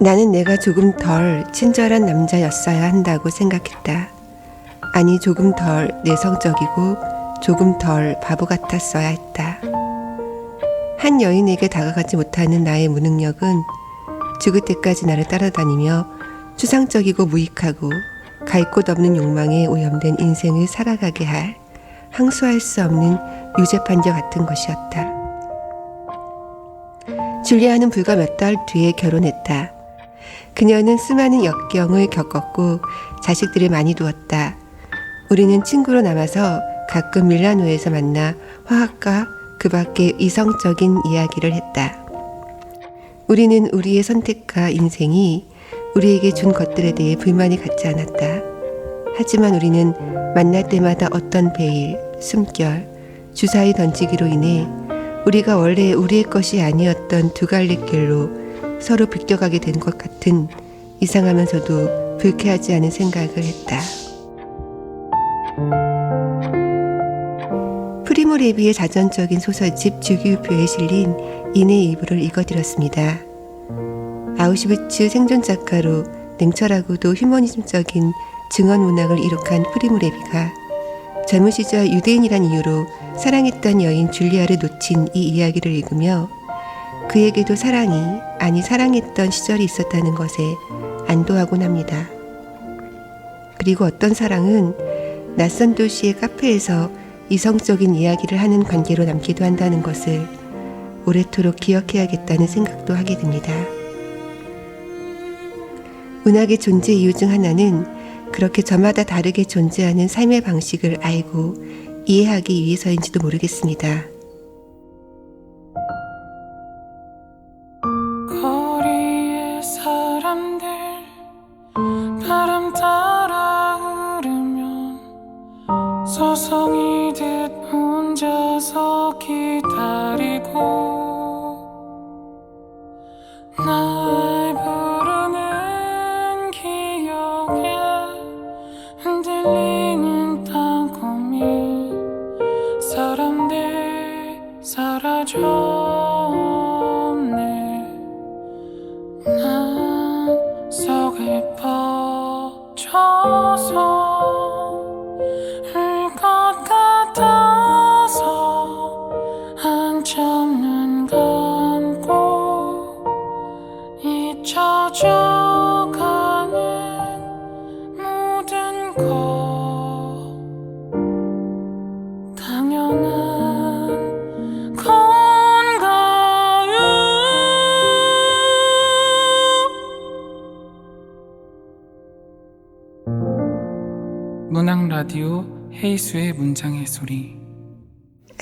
나는 내가 조금 덜 친절한 남자였어야 한다고 생각했다. 아니, 조금 덜 내성적이고 조금 덜 바보 같았어야 했다. 한 여인에게 다가가지 못하는 나의 무능력은 죽을 때까지 나를 따라다니며 추상적이고 무익하고 갈 곳 없는 욕망에 오염된 인생을 살아가게 할 항소할 수 없는 유죄판결 같은 것이었다. 줄리아는 불과 몇 달 뒤에 결혼했다. 그녀는 수많은 역경을 겪었고 자식들을 많이 두었다. 우리는 친구로 남아서 가끔 밀라노에서 만나 화학과 그 밖의 이성적인 이야기를 했다. 우리는 우리의 선택과 인생이 우리에게 준 것들에 대해 불만이 갖지 않았다. 하지만 우리는 만날 때마다 어떤 베일, 숨결, 주사위 던지기로 인해 우리가 원래 우리의 것이 아니었던 두 갈래 길로 서로 비껴가게 된 것 같은 이상하면서도 불쾌하지 않은 생각을 했다. 프리모 레비의 자전적인 소설집 주기율표에 실린 인의 일부를 읽어드렸습니다. 아우슈비츠 생존 작가로 냉철하고도 휴머니즘적인 증언 문학을 이룩한 프리모 레비가 젊은 시절 유대인이란 이유로 사랑했던 여인 줄리아를 놓친 이 이야기를 읽으며 그에게도 사랑했던 시절이 있었다는 것에 안도하곤 합니다. 그리고 어떤 사랑은 낯선 도시의 카페에서 이성적인 이야기를 하는 관계로 남기도 한다는 것을 오래도록 기억해야겠다는 생각도 하게 됩니다. 문학의 존재 이유 중 하나는 그렇게 저마다 다르게 존재하는 삶의 방식을 알고 이해하기 위해서인지도 모르겠습니다. 거리의 사람들 바람 따라 흐르면 서성이듯 혼자서 기다리고 날 부르는 기억에 흔들리는 땅콩이 사람들 사라졌네. 난 속에 퍼져서 울 것 같아서 한참 눈 감고 잊혀져가는 모든 것 당연한 건가요? 문학 라디오 헤이수의 문장의 소리.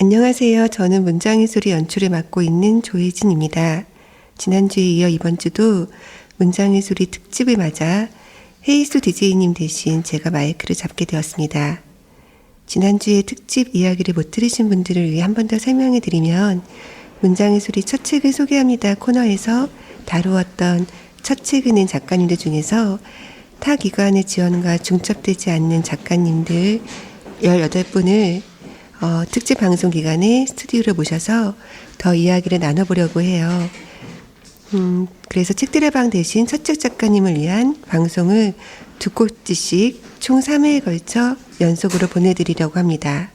안녕하세요. 저는 문장의 소리 연출을 맡고 있는 조혜진입니다. 지난주에 이어 이번 주도 문장의 소리 특집을 맞아 헤이수 DJ님 대신 제가 마이크를 잡게 되었습니다. 지난주에 특집 이야기를 못 들으신 분들을 위해 한 번 더 설명해 드리면 문장의 소리 첫 책을 소개합니다 코너에서 다루었던 첫 책을 낸 작가님들 중에서 타 기관의 지원과 중첩되지 않는 작가님들 18분을 특집 방송 기간에 스튜디오로 모셔서 더 이야기를 나눠보려고 해요. 그래서 책들의 방 대신 첫 책 작가님을 위한 방송을 두 꼭지씩 총 3회에 걸쳐 연속으로 보내드리려고 합니다.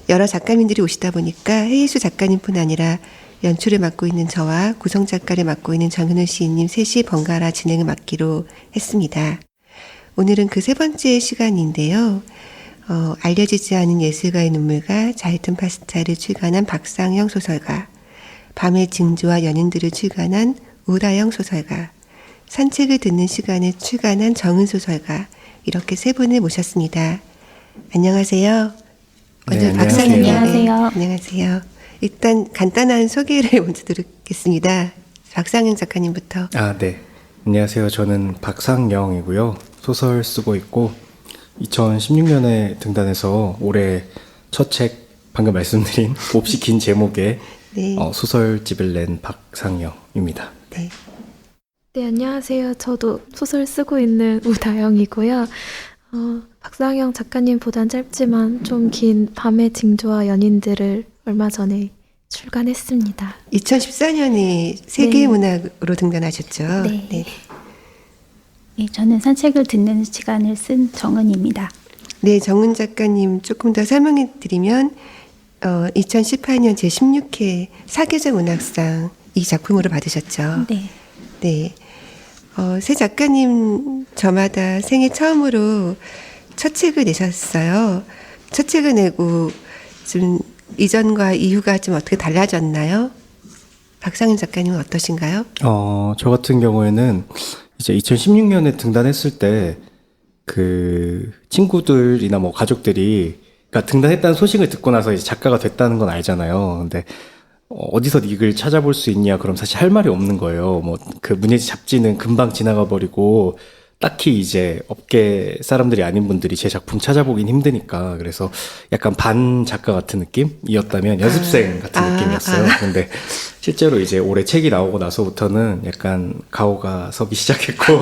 여러 작가님들이 오시다 보니까 헤이수 작가님뿐 아니라 연출을 맡고 있는 저와 구성 작가를 맡고 있는 정현우 시인님 셋이 번갈아 진행을 맡기로 했습니다. 오늘은 그 세 번째 시간인데요. 알려지지 않은 예술가의 눈물과 자이툰 파스타를 출간한 박상영 소설가, 밤의 징조와 연인들을 출간한 우다영 소설가, 산책을 듣는 시간에 출간한 정은 소설가, 이렇게 세 분을 모셨습니다. 안녕하세요. 먼저 박상영. 안녕하세요. 안녕하세요. 일단 간단한 소개를 먼저 드리겠습니다. 박상영 작가님부터. 네. 안녕하세요. 저는 박상영이고요. 소설 쓰고 있고 2016년에 등단해서 올해 첫 책 방금 말씀드린 몹시 긴 제목의 네. 소설집을 낸 박상영입니다. 네. 네, 안녕하세요. 저도 소설 쓰고 있는 우다영이고요. 박상영 작가님보단 짧지만 좀 긴 밤의 징조와 연인들을 얼마 전에 출간했습니다. 2014년에 세계문학으로 등단하셨죠? 네. 예, 저는 산책을 듣는 시간을 쓴 정은입니다. 네, 정은 작가님 조금 더 설명해 드리면 2018년 제16회 사계절 문학상 이 작품으로 받으셨죠. 네. 네. 새 작가님 저마다 생애 처음으로 첫 책을 내셨어요. 첫 책을 내고 좀 이전과 이후가 좀 어떻게 달라졌나요? 박상현 작가님은 어떠신가요? 저 같은 경우에는 이제 2016년에 등단했을 때 그 친구들이나 뭐 가족들이 그러니까 등단했다는 소식을 듣고 나서 이제 작가가 됐다는 건 알잖아요. 근데 어디서 네 글 찾아볼 수 있냐? 그럼 사실 할 말이 없는 거예요. 뭐 그 문예지 잡지는 금방 지나가 버리고 딱히 이제 업계 사람들이 아닌 분들이 제 작품 찾아보긴 힘드니까 그래서 약간 반 작가 같은 느낌이었다면 연습생 같은 느낌이었어요. 근데 실제로 이제 올해 책이 나오고 나서부터는 약간 가오가 서기 시작했고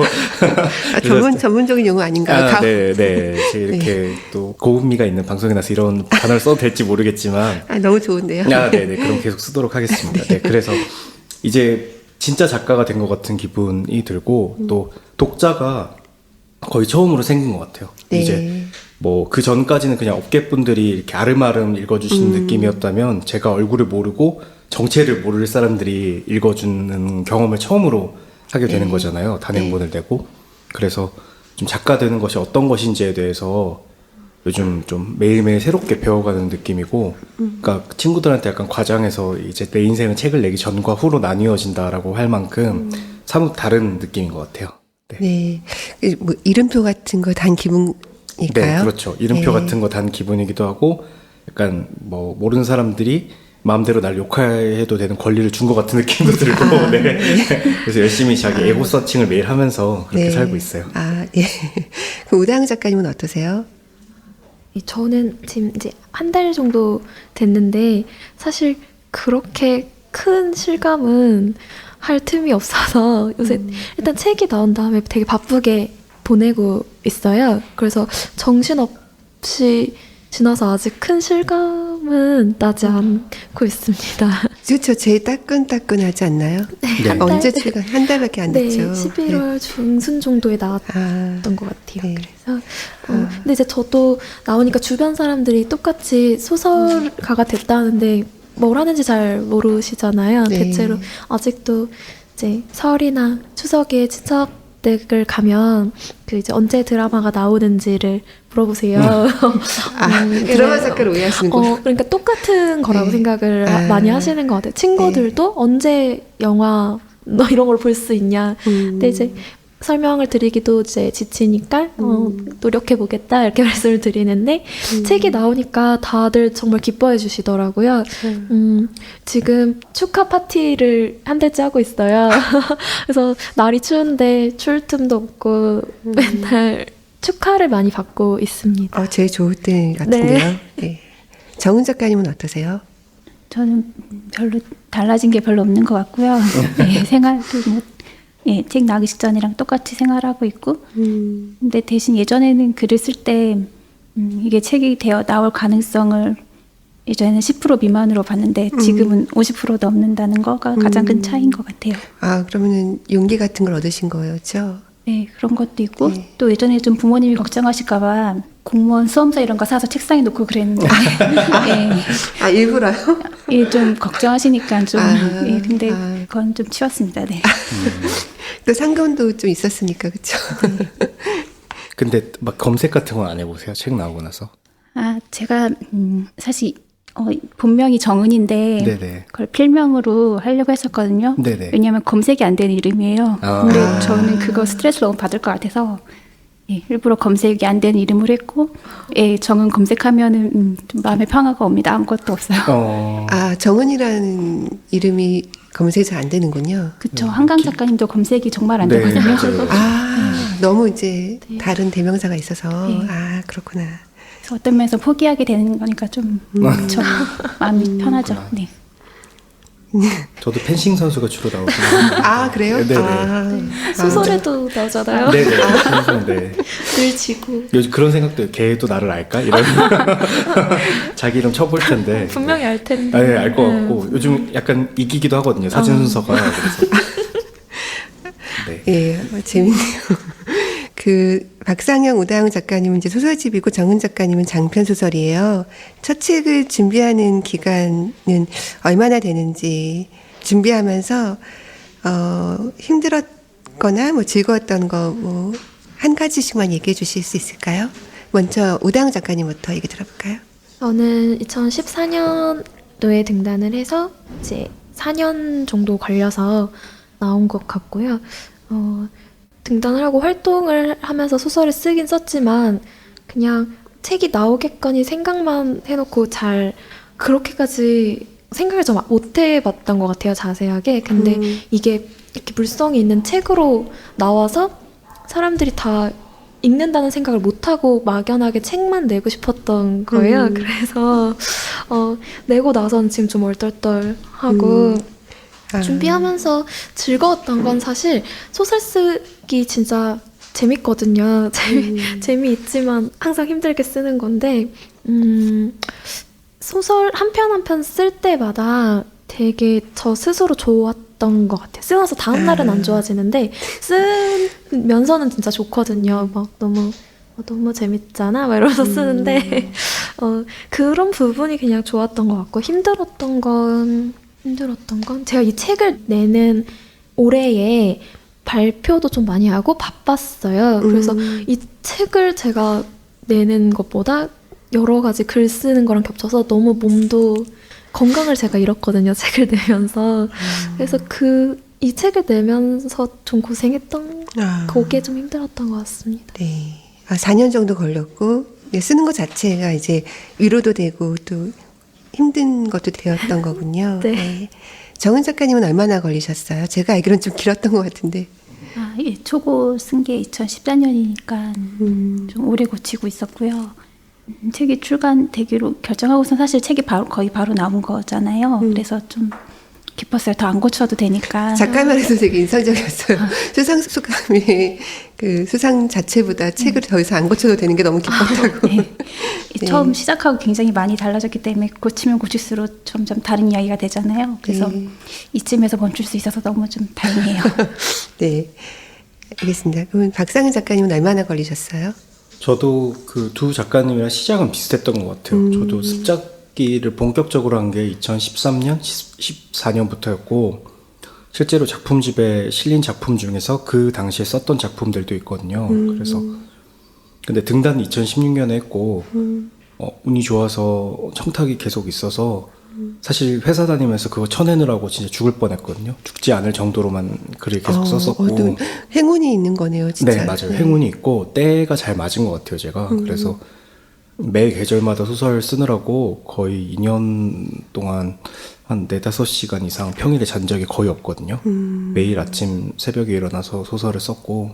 전문적인 용어 아닌가요? 가오? 네. 제가 이렇게 또 고음미가 있는 방송에 나서 이런 단어를 써도 될지 모르겠지만 너무 좋은데요. 네네. 그럼 계속 쓰도록 하겠습니다. 네, 그래서 이제 진짜 작가가 된 것 같은 기분이 들고 또 독자가 거의 처음으로 생긴 것 같아요. 네. 이제 뭐 그 전까지는 그냥 업계분들이 이렇게 아름아름 읽어주시는 느낌이었다면 제가 얼굴을 모르고 정체를 모를 사람들이 읽어주는 경험을 처음으로 하게 되는 거잖아요. 단행본을 내고. 그래서 좀 작가 되는 것이 어떤 것인지에 대해서 요즘 좀 매일매일 새롭게 배워가는 느낌이고, 그러니까 친구들한테 약간 과장해서 이제 내 인생은 책을 내기 전과 후로 나뉘어진다라고 할 만큼 사뭇 다른 느낌인 것 같아요. 네. 네. 뭐 이름표 같은 거 단 기분일까요? 네, 그렇죠. 이름표 네. 같은 거 단 기분이기도 하고, 약간 뭐 모르는 사람들이 마음대로 날 욕해도 되는 권리를 준 것 같은 느낌도 들고, 네. 그래서 열심히 자기 에고 서칭을 매일 하면서 그렇게 살고 있어요. 예. 그럼 우다영 작가님은 어떠세요? 저는 지금 이제 한 달 정도 됐는데 사실 그렇게 큰 실감은 할 틈이 없어서 요새 일단 책이 나온 다음에 되게 바쁘게 보내고 있어요. 그래서 정신없이 지나서 아직 큰 실감은 나지 않고 있습니다. 그렇죠. 제일 따끈따끈하지 않나요? 네. 언제 출간? 한 달밖에 안 네, 됐죠. 11월 중순 정도에 나왔던 것 같아요. 네. 그래서 근데 이제 저도 나오니까 주변 사람들이 똑같이 소설가가 됐다는데 뭘 하는지 잘 모르시잖아요. 네. 대체로 아직도 이제 설이나 추석에 친척 댁을 가면 그 이제 언제 드라마가 나오는지를 물어보세요. 드라마 작가를 오해하시는군요. 그러니까 똑같은 거라고 네. 생각을 많이 하시는 것 같아요. 친구들도 언제 영화 너 이런 걸 볼 수 있냐. 근데 이제 설명을 드리기도 이제 지치니까 노력해 보겠다 이렇게 말씀을 드리는데 책이 나오니까 다들 정말 기뻐해 주시더라고요. 지금 축하 파티를 한 달째 하고 있어요. 그래서 날이 추운데 추울 틈도 없고 맨날 축하를 많이 받고 있습니다. 제일 좋을 때 같은데요. 네. 정은 작가님은 어떠세요? 저는 별로 달라진 게 별로 없는 것 같고요. 네, 생활도 뭐 책 나기 직전이랑 똑같이 생활하고 있고, 근데 대신 예전에는 글을 쓸 때 이게 책이 되어 나올 가능성을 예전에는 10% 미만으로 봤는데 지금은 50% 넘는다는 거가 가장 큰 차이인 것 같아요. 그러면은 용기 같은 걸 얻으신 거였죠? 네, 그런 것도 있고 네. 또 예전에 좀 부모님이 걱정하실까 봐 공무원 수험서 이런 거 사서 책상에 놓고 그랬는데 일부러요? 좀 걱정하시니까 좀 근데 그건 좀 치웠습니다. 네. 또 상금도 좀 있었으니까 그렇죠. 근데 막 검색 같은 건 안 해보세요? 책 나오고 나서? 제가 사실 본명이 정은인데 네네. 그걸 필명으로 하려고 했었거든요. 네네. 왜냐하면 검색이 안 되는 이름이에요. 근데 저는 그거 스트레스 너무 받을 것 같아서 일부러 검색이 안 되는 이름을 했고 정은 검색하면은 좀 마음에 평화가 옵니다. 아무것도 없어요. 정은이라는 이름이 검색이 잘 안 되는군요. 그쵸. 한강 작가님도 검색이 정말 안 네, 되거든요. 맞아요. 너무 이제 다른 대명사가 있어서 네. 그렇구나. 그래서 어떤 면에서 포기하게 되는 거니까 좀 그쵸. 마음이 편하죠. 네. 저도 펜싱 선수가 주로 나오거든요. 그래요? 네네. 소설에도 나오잖아요. 네네. 펜싱, 네. 늘 지고 요즘 그런 생각도 걔도 나를 알까? 이런 자기 이름 쳐볼 텐데. 분명히 알 텐데. 네, 알 것 같고 요즘 약간 이기기도 하거든요. 사진 순서가. 그래서. 네. 재밌네요. 그 박상영, 오다영 작가님은 이제 소설집이고 정은 작가님은 장편 소설이에요. 첫 책을 준비하는 기간은 얼마나 되는지 준비하면서 힘들었거나 뭐 즐거웠던 거 뭐 한 가지씩만 얘기해 주실 수 있을까요? 먼저 오다영 작가님부터 얘기 들어볼까요? 저는 2014년도에 등단을 해서 이제 4년 정도 걸려서 나온 것 같고요. 등단을 하고 활동을 하면서 소설을 쓰긴 썼지만 그냥 책이 나오겠거니 생각만 해놓고 잘 그렇게까지 생각을 좀 못 해봤던 것 같아요, 자세하게. 근데 이게 이렇게 물성이 있는 책으로 나와서 사람들이 다 읽는다는 생각을 못하고 막연하게 책만 내고 싶었던 거예요. 그래서 내고 나서는 지금 좀 얼떨떨하고 준비하면서 즐거웠던 건 사실 소설 쓰기 진짜 재밌거든요. 재미있지만 항상 힘들게 쓰는 건데 소설 한 편 한 편 쓸 때마다 되게 저 스스로 좋았던 것 같아요. 쓰면서 다음 날은 안 좋아지는데 쓰면서는 진짜 좋거든요. 막 너무 재밌잖아 막 이러면서 쓰는데 그런 부분이 그냥 좋았던 것 같고 힘들었던 건 제가 이 책을 내는 올해에 발표도 좀 많이 하고 바빴어요. 그래서 이 책을 제가 내는 것보다 여러 가지 글 쓰는 거랑 겹쳐서 너무 몸도 건강을 제가 잃었거든요. 책을 내면서. 그래서 이 책을 내면서 좀 고생했던 그게 좀 힘들었던 것 같습니다. 네. 4년 정도 걸렸고 쓰는 것 자체가 이제 위로도 되고 또 힘든 것도 되었던 거군요. 네. 네. 정은 작가님은 얼마나 걸리셨어요? 제가 알기로는 좀 길었던 것 같은데. 예, 초고 쓴 게 2014년이니까 좀 오래 고치고 있었고요. 책이 출간되기로 결정하고선 사실 책이 거의 바로 나온 거잖아요. 그래서 좀 기뻤어요. 더 안 고쳐도 되니까. 작가만 해도 되게 인상적이었어요. 수상 소감이 그 수상 자체보다 책을 더 이상 안 고쳐도 되는 게 너무 기뻤다고. 네. 처음 시작하고 굉장히 많이 달라졌기 때문에 고치면 고칠수록 점점 다른 이야기가 되잖아요. 그래서 이쯤에서 멈출 수 있어서 너무 좀 다행이에요. 네. 알겠습니다. 그럼 박상은 작가님은 얼마나 걸리셨어요? 저도 그 두 작가님이랑 시작은 비슷했던 것 같아요. 저도 습작기를 본격적으로 한 게 2013년, 14년부터였고 실제로 작품집에 실린 작품 중에서 그 당시에 썼던 작품들도 있거든요. 그래서 근데 등단은 2016년에 했고 운이 좋아서 청탁이 계속 있어서 사실 회사 다니면서 그거 쳐내느라고 진짜 죽을 뻔했거든요. 죽지 않을 정도로만 글을 계속 썼었고 행운이 있는 거네요, 진짜. 네, 맞아요. 행운이 있고 때가 잘 맞은 것 같아요, 제가. 그래서 매 계절마다 소설 쓰느라고 거의 2년 동안 한 4-5시간 이상 평일에 잔 적이 거의 없거든요. 매일 아침 새벽에 일어나서 소설을 썼고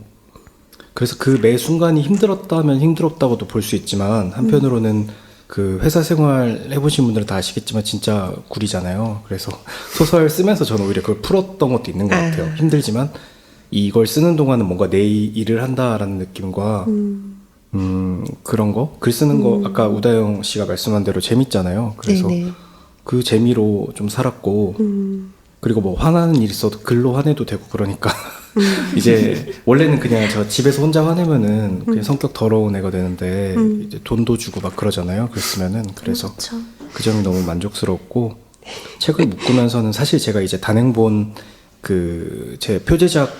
그래서 그 매 순간이 힘들었다면 힘들었다고도 볼 수 있지만 한편으로는 그 회사 생활 해보신 분들은 다 아시겠지만 진짜 구리잖아요. 그래서 소설 쓰면서 저는 오히려 그걸 풀었던 것도 있는 것 같아요. 힘들지만 이걸 쓰는 동안은 뭔가 내 일을 한다라는 느낌과 그런 거, 글 쓰는 거 아까 우다영 씨가 말씀한 대로 재밌잖아요. 그래서 네네. 그 재미로 좀 살았고 그리고 뭐 화나는 일 있어도 글로 화내도 되고 그러니까 이제 원래는 그냥 저 집에서 혼자 화내면은 그냥 성격 더러운 애가 되는데 이제 돈도 주고 막 그러잖아요. 그랬으면은 그래서 그렇죠. 그 점이 너무 만족스럽고 책을 묶으면서는 사실 제가 이제 단행본 그 제 표제작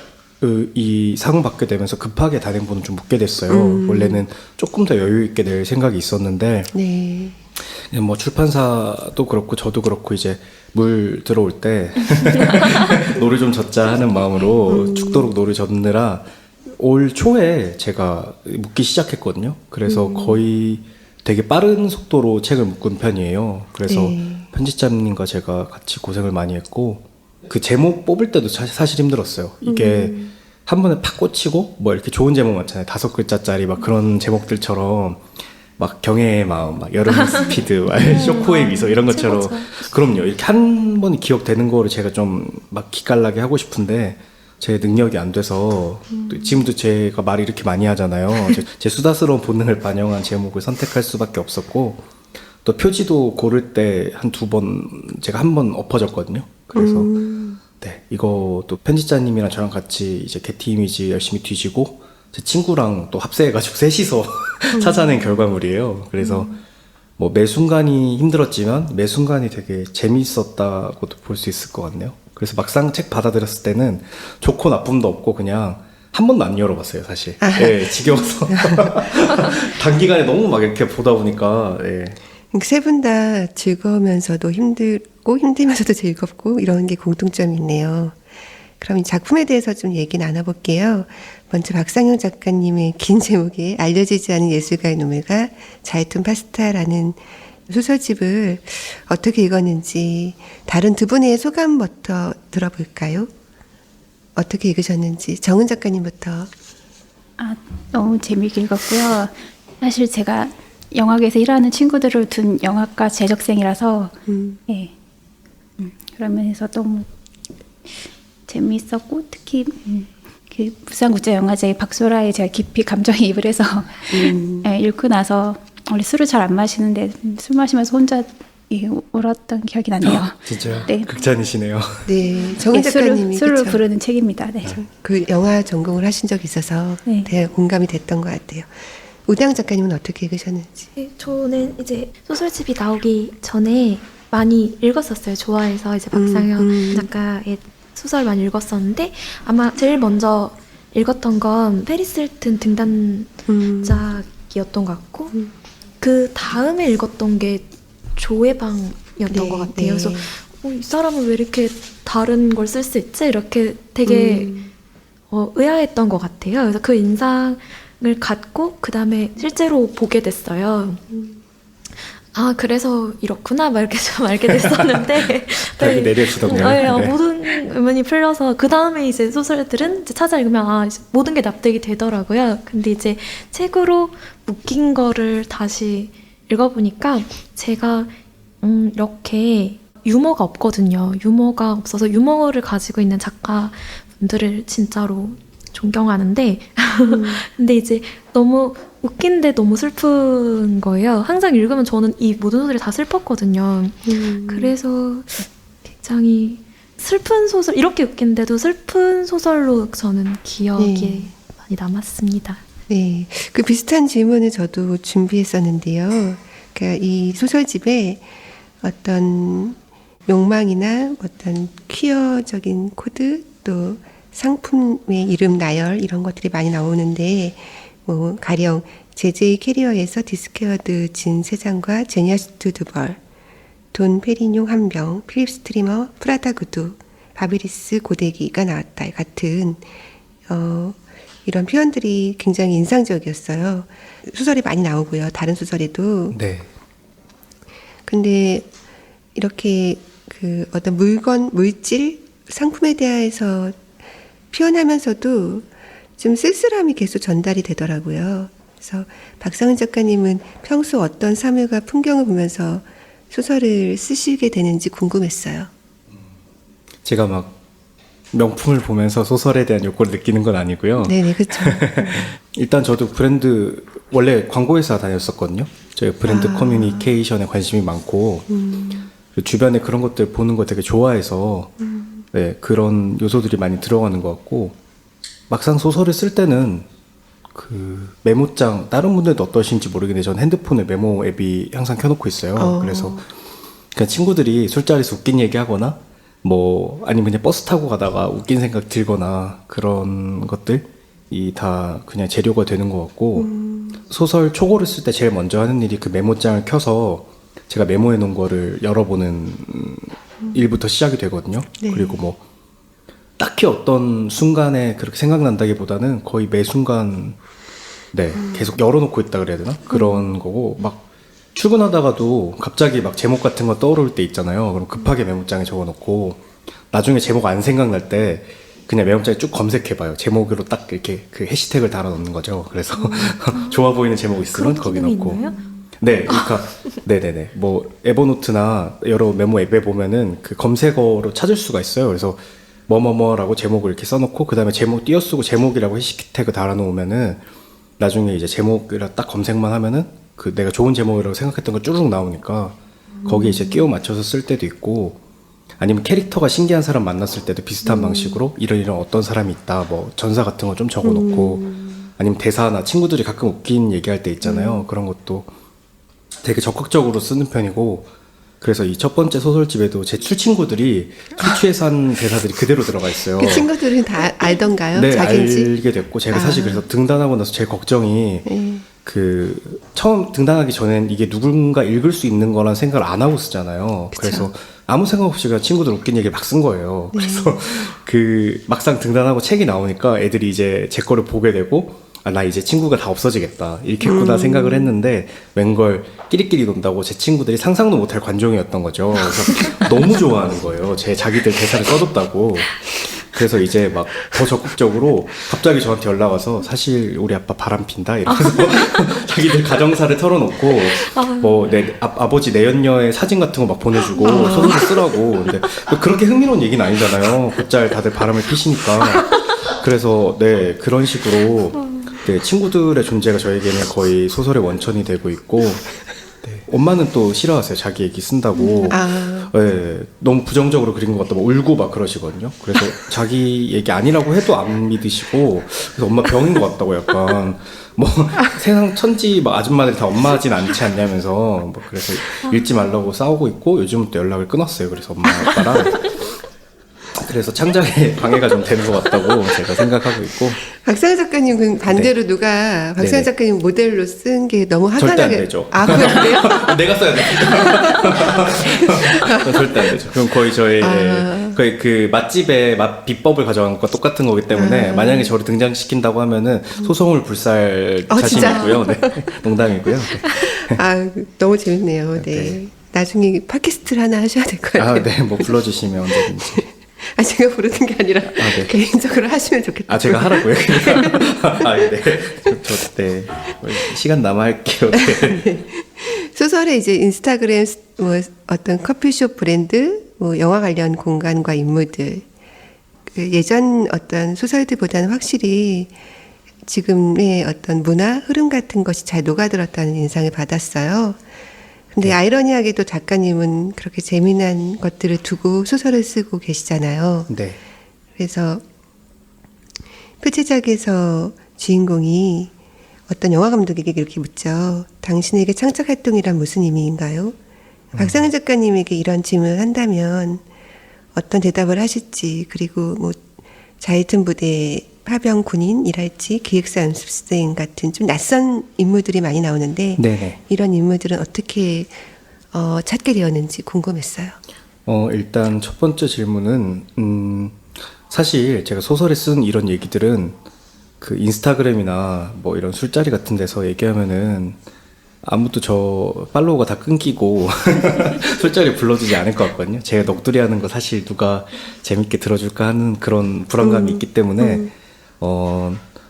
이 상을 받게 되면서 급하게 단행본을 좀 묶게 됐어요. 원래는 조금 더 여유 있게 낼 생각이 있었는데 네. 뭐 출판사도 그렇고 저도 그렇고 이제 물 들어올 때 노를 좀 젓자 하는 마음으로 죽도록 노를 젓느라 올 초에 제가 묶기 시작했거든요. 그래서 거의 되게 빠른 속도로 책을 묶은 편이에요. 그래서 편집자님과 제가 같이 고생을 많이 했고 그 제목 뽑을 때도 사실 힘들었어요. 이게 한 번에 팍 꽂히고 뭐 이렇게 좋은 제목 많잖아요. 5글자짜리 막 그런 제목들처럼 막 경애의 마음, 막 여름 스피드, 쇼코의 미소 이런 것처럼 그럼요. 이렇게 한 번에 기억되는 거를 제가 좀 막 기깔나게 하고 싶은데 제 능력이 안 돼서 지금도 제가 말을 이렇게 많이 하잖아요. 제 수다스러운 본능을 반영한 제목을 선택할 수밖에 없었고 또 표지도 고를 때 한 2번 제가 한 번 엎어졌거든요. 그래서 네, 이것도 편집자님이랑 저랑 같이 이제 게티 이미지 열심히 뒤지고 제 친구랑 또 합세해가지고 셋이서 찾아낸 결과물이에요. 그래서 뭐 매 순간이 힘들었지만 매 순간이 되게 재미있었다고도 볼 수 있을 것 같네요. 그래서 막상 책 받아들였을 때는 좋고 나쁨도 없고 그냥 한 번도 안 열어봤어요, 사실. 예, 지겨워서. 단기간에 너무 막 이렇게 보다 보니까, 예. 세 분 다 즐거우면서도 힘들고 힘들면서도 즐겁고 이런 게 공통점이 있네요. 그럼 이 작품에 대해서 좀 얘기 나눠볼게요. 먼저 박상영 작가님의 긴 제목에 알려지지 않은 예술가의 눈물과 자이툰 파스타라는 소설집을 어떻게 읽었는지 다른 두 분의 소감부터 들어볼까요? 어떻게 읽으셨는지 정은 작가님부터. 너무 재미있게 읽었고요. 사실 제가 영화계에서 일하는 친구들을 둔 영화과 재적생이라서 예. 그런 면에서 너무 재미있었고 특히 그 부산국제영화제 박소라에 제가 깊이 감정이입을 해서 예, 읽고 나서 원래 술을 잘 안 마시는데 술 마시면서 혼자 울었던 기억이 나네요. 진짜요? 네. 극찬이시네요. 네, 정은 예, 작가님이 술을 그쵸? 부르는 책입니다. 네. 그 영화 전공을 하신 적이 있어서 네. 되게 공감이 됐던 것 같아요. 우다영 작가님은 어떻게 읽으셨는지. 네, 저는 이제 소설집이 나오기 전에 많이 읽었었어요. 좋아해서 이제 박상영 작가의 소설 많이 읽었었는데 아마 제일 먼저 읽었던 건 페리스 힐튼 등단작이었던 것 같고 그 다음에 읽었던 게 조회방이었던 네, 것 같아요. 네. 그래서 이 사람은 왜 이렇게 다른 걸 쓸 수 있지? 이렇게 되게 의아했던 것 같아요. 그래서 그 인상을 갖고 그 다음에 실제로 보게 됐어요. 아 그래서 이렇구나 막 이렇게 좀 알게 됐었는데 벽이 내려지던가요? 네. 모든 의문이 풀려서 그 다음에 이제 소설들은 이제 찾아 읽으면 이제 모든 게 납득이 되더라고요. 근데 이제 책으로 묶인 거를 다시 읽어보니까 제가 이렇게 유머가 없거든요. 유머가 없어서 유머를 가지고 있는 작가분들을 진짜로 존경하는데 근데 이제 너무 웃긴데 너무 슬픈 거예요. 항상 읽으면 저는 이 모든 소설이 다 슬펐거든요. 그래서 굉장히 슬픈 소설, 이렇게 웃긴데도 슬픈 소설로 저는 기억이 많이 남았습니다. 네, 그 비슷한 질문을 저도 준비했었는데요. 그러니까 이 소설집에 어떤 욕망이나 어떤 퀴어적인 코드 또 상품의 이름 나열 이런 것들이 많이 나오는데 뭐 가령 제제이 캐리어에서 디스케어드 진 3장과 제니아스트 2벌, 돈 페리뇽 1병, 필립 스트리머 프라다 구두, 바비리스 고데기가 나왔다 같은 이런 표현들이 굉장히 인상적이었어요. 소설이 많이 나오고요. 다른 소설에도. 네. 근데 이렇게 그 어떤 물건, 물질, 상품에 대해서 표현하면서도 좀 쓸쓸함이 계속 전달이 되더라고요. 그래서 박상은 작가님은 평소 어떤 사물과 풍경을 보면서 소설을 쓰시게 되는지 궁금했어요. 제가 막 명품을 보면서 소설에 대한 욕구를 느끼는 건 아니고요. 네네, 그렇죠. 일단 저도 브랜드 원래 광고회사 다녔었거든요. 저희 브랜드 커뮤니케이션에 관심이 많고 주변에 그런 것들 보는 거 되게 좋아해서 네, 그런 요소들이 많이 들어가는 것 같고 막상 소설을 쓸 때는 그 메모장 다른 분들도 어떠신지 모르겠는데 전 핸드폰에 메모 앱이 항상 켜놓고 있어요. 그래서 그냥 친구들이 술자리에서 웃긴 얘기하거나 뭐 아니면 그냥 버스 타고 가다가 웃긴 생각 들거나 그런 것들이 다 그냥 재료가 되는 것 같고 소설 초고를 쓸 때 제일 먼저 하는 일이 그 메모장을 켜서 제가 메모해 놓은 거를 열어보는 일부터 시작이 되거든요. 네. 그리고 뭐 딱히 어떤 순간에 그렇게 생각난다기보다는 거의 매 순간 네 계속 열어놓고 있다 그래야 되나? 그런 거고 막 출근하다가도 갑자기 막 제목 같은 거 떠오를 때 있잖아요. 그럼 급하게 메모장에 적어놓고 나중에 제목 안 생각날 때 그냥 메모장에 쭉 검색해봐요. 제목으로 딱 이렇게 그 해시태그를 달아놓는 거죠. 그래서 좋아 보이는 제목 있으면 그런 거기 기능이 넣고. 있나요? 네, 그러니까 네네네. 뭐 에버노트나 여러 메모 앱에 보면은 그 검색어로 찾을 수가 있어요. 그래서 뭐뭐뭐라고 제목을 이렇게 써놓고 그 다음에 제목 띄어쓰고 제목이라고 해시태그 달아놓으면은 나중에 이제 제목이라 딱 검색만 하면은 그 내가 좋은 제목이라고 생각했던 거 쭈르륵 나오니까 거기에 이제 끼워 맞춰서 쓸 때도 있고 아니면 캐릭터가 신기한 사람 만났을 때도 비슷한 방식으로 이런 어떤 사람이 있다 뭐 전사 같은 거 좀 적어놓고 아니면 대사나 친구들이 가끔 웃긴 얘기할 때 있잖아요. 그런 것도 되게 적극적으로 쓰는 편이고, 그래서 이 첫 번째 소설집에도 제 출친구들이 술 취해서 한 대사들이 그대로 들어가 있어요. 그 친구들은 다 알던가요? 네, 자기인지? 알게 됐고, 제가 사실 그래서 등단하고 나서 제 걱정이 그 처음 등단하기 전엔 이게 누군가 읽을 수 있는 거란 생각을 안 하고 쓰잖아요. 그쵸. 그래서 아무 생각 없이 그냥 친구들 웃긴 얘기를 막 쓴 거예요. 그래서 그 막상 등단하고 책이 나오니까 애들이 이제 제 거를 보게 되고, 아, 나 이제 친구가 다 없어지겠다 이렇게구나 생각을 했는데, 웬걸 끼리끼리 논다고 제 친구들이 상상도 못할 관종이었던 거죠. 그래서 너무 좋아하는 거예요. 자기들 대사를 써줬다고. 그래서 이제 막 더 적극적으로 갑자기 저한테 연락 와서, 사실 우리 아빠 바람 핀다 이러면서 자기들 가정사를 털어놓고 뭐 내 아버지 내연녀의 사진 같은 거 막 보내주고 소설을 쓰라고. 근데 그렇게 흥미로운 얘기는 아니잖아요. 곧잘 다들 바람을 피시니까. 그래서 네, 그런 식으로 네, 친구들의 존재가 저에게는 거의 소설의 원천이 되고 있고, 네, 엄마는 또 싫어하세요. 자기 얘기 쓴다고. 네, 너무 부정적으로 그린 것 같다, 뭐 울고 막 그러시거든요. 그래서 자기 얘기 아니라고 해도 안 믿으시고, 그래서 엄마 병인 것 같다고 약간, 뭐 세상 천지 막 아줌마들이 다 엄마진 않지 않냐면서, 뭐 그래서 읽지 말라고 싸우고 있고, 요즘은 또 연락을 끊었어요. 그래서 엄마 아빠랑. 그래서 창작에 방해가 좀 되는 것 같다고 제가 생각하고 있고. 박상현 작가님은 반대로 누가 박상현 네네. 작가님 모델로 쓴 게 너무 절대 안 화끈하게. 되죠. 아, 그래요? 내가 써야 돼. 절대 안 되죠. 그럼 거의 저의 거의 그 맛집의 맛 비법을 가져간 것과 똑같은 거기 때문에, 만약에 저를 등장시킨다고 하면은 소송을 불살 자신이 진짜? 있고요. 네. 농담이고요. 네. 아, 너무 재밌네요. 네. 나중에 팟캐스트를 하나 하셔야 될 것 같아요. 아, 네. 뭐 불러주시면 언제든지. 아, 제가 부르는 게 아니라 네. 개인적으로 하시면 좋겠다. 아, 제가 하라고요? 아, 네. 네. 시간 남아 할게요. 네. 소설에 이제 인스타그램, 뭐 어떤 커피숍 브랜드, 뭐 영화 관련 공간과 인물들, 그 예전 어떤 소설들보다는 확실히 지금의 어떤 문화 흐름 같은 것이 잘 녹아들었다는 인상을 받았어요. 근데 아이러니하게도 작가님은 그렇게 재미난 것들을 두고 소설을 쓰고 계시잖아요. 네. 그래서 표제작에서 주인공이 어떤 영화 감독에게 이렇게 묻죠. 당신에게 창작 활동이란 무슨 의미인가요? 박상현 작가님에게 이런 질문을 한다면 어떤 대답을 하실지, 그리고 뭐 자이툰 부대 파병 군인이랄지 기획사 연습생 같은 좀 낯선 인물들이 많이 나오는데, 네네. 이런 인물들은 어떻게 찾게 되었는지 궁금했어요. 일단 첫 번째 질문은, 사실 제가 소설에 쓴 이런 얘기들은 그 인스타그램이나 뭐 이런 술자리 같은 데서 얘기하면은 아무도 저 팔로워가 다 끊기고 술자리 불러주지 않을 것 같거든요. 제가 넋두리 하는 거 사실 누가 재밌게 들어줄까 하는 그런 불안감이 있기 때문에,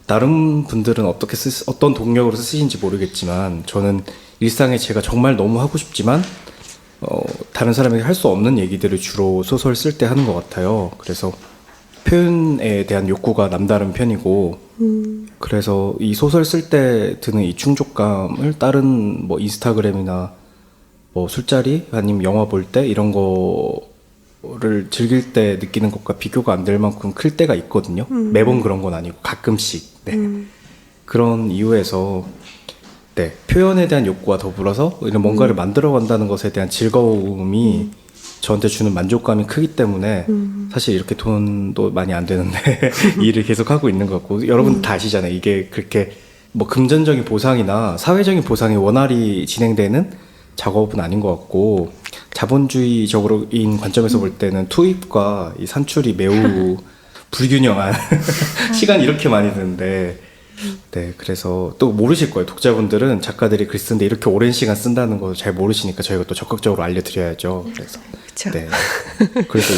다른 분들은 어떤 동력으로 쓰시는지 모르겠지만, 저는 일상에 제가 정말 너무 하고 싶지만 다른 사람에게 할 수 없는 얘기들을 주로 소설 쓸 때 하는 것 같아요. 그래서 표현에 대한 욕구가 남다른 편이고, 그래서 이 소설 쓸 때 드는 이 충족감을 다른 뭐 인스타그램이나 뭐 술자리 아니면 영화 볼 때 이런 거를 즐길 때 느끼는 것과 비교가 안 될 만큼 클 때가 있거든요. 매번 그런 건 아니고 가끔씩. 네. 그런 이유에서 네, 표현에 대한 욕구와 더불어서 이런 뭔가를 만들어 간다는 것에 대한 즐거움이 저한테 주는 만족감이 크기 때문에, 사실 이렇게 돈도 많이 안 되는데 이 일을 계속 하고 있는 것 같고, 여러분 다 아시잖아요. 이게 그렇게 뭐 금전적인 보상이나 사회적인 보상이 원활히 진행되는 작업은 아닌 것 같고, 자본주의적으로인 관점에서 볼 때는 투입과 이 산출이 매우 불균형한 시간이 이렇게 많이 드는데, 네, 그래서 또 모르실 거예요. 독자분들은 작가들이 글 쓰는데 이렇게 오랜 시간 쓴다는 거 잘 모르시니까 저희가 또 적극적으로 알려드려야죠. 그래서 그쵸. 네, 그래서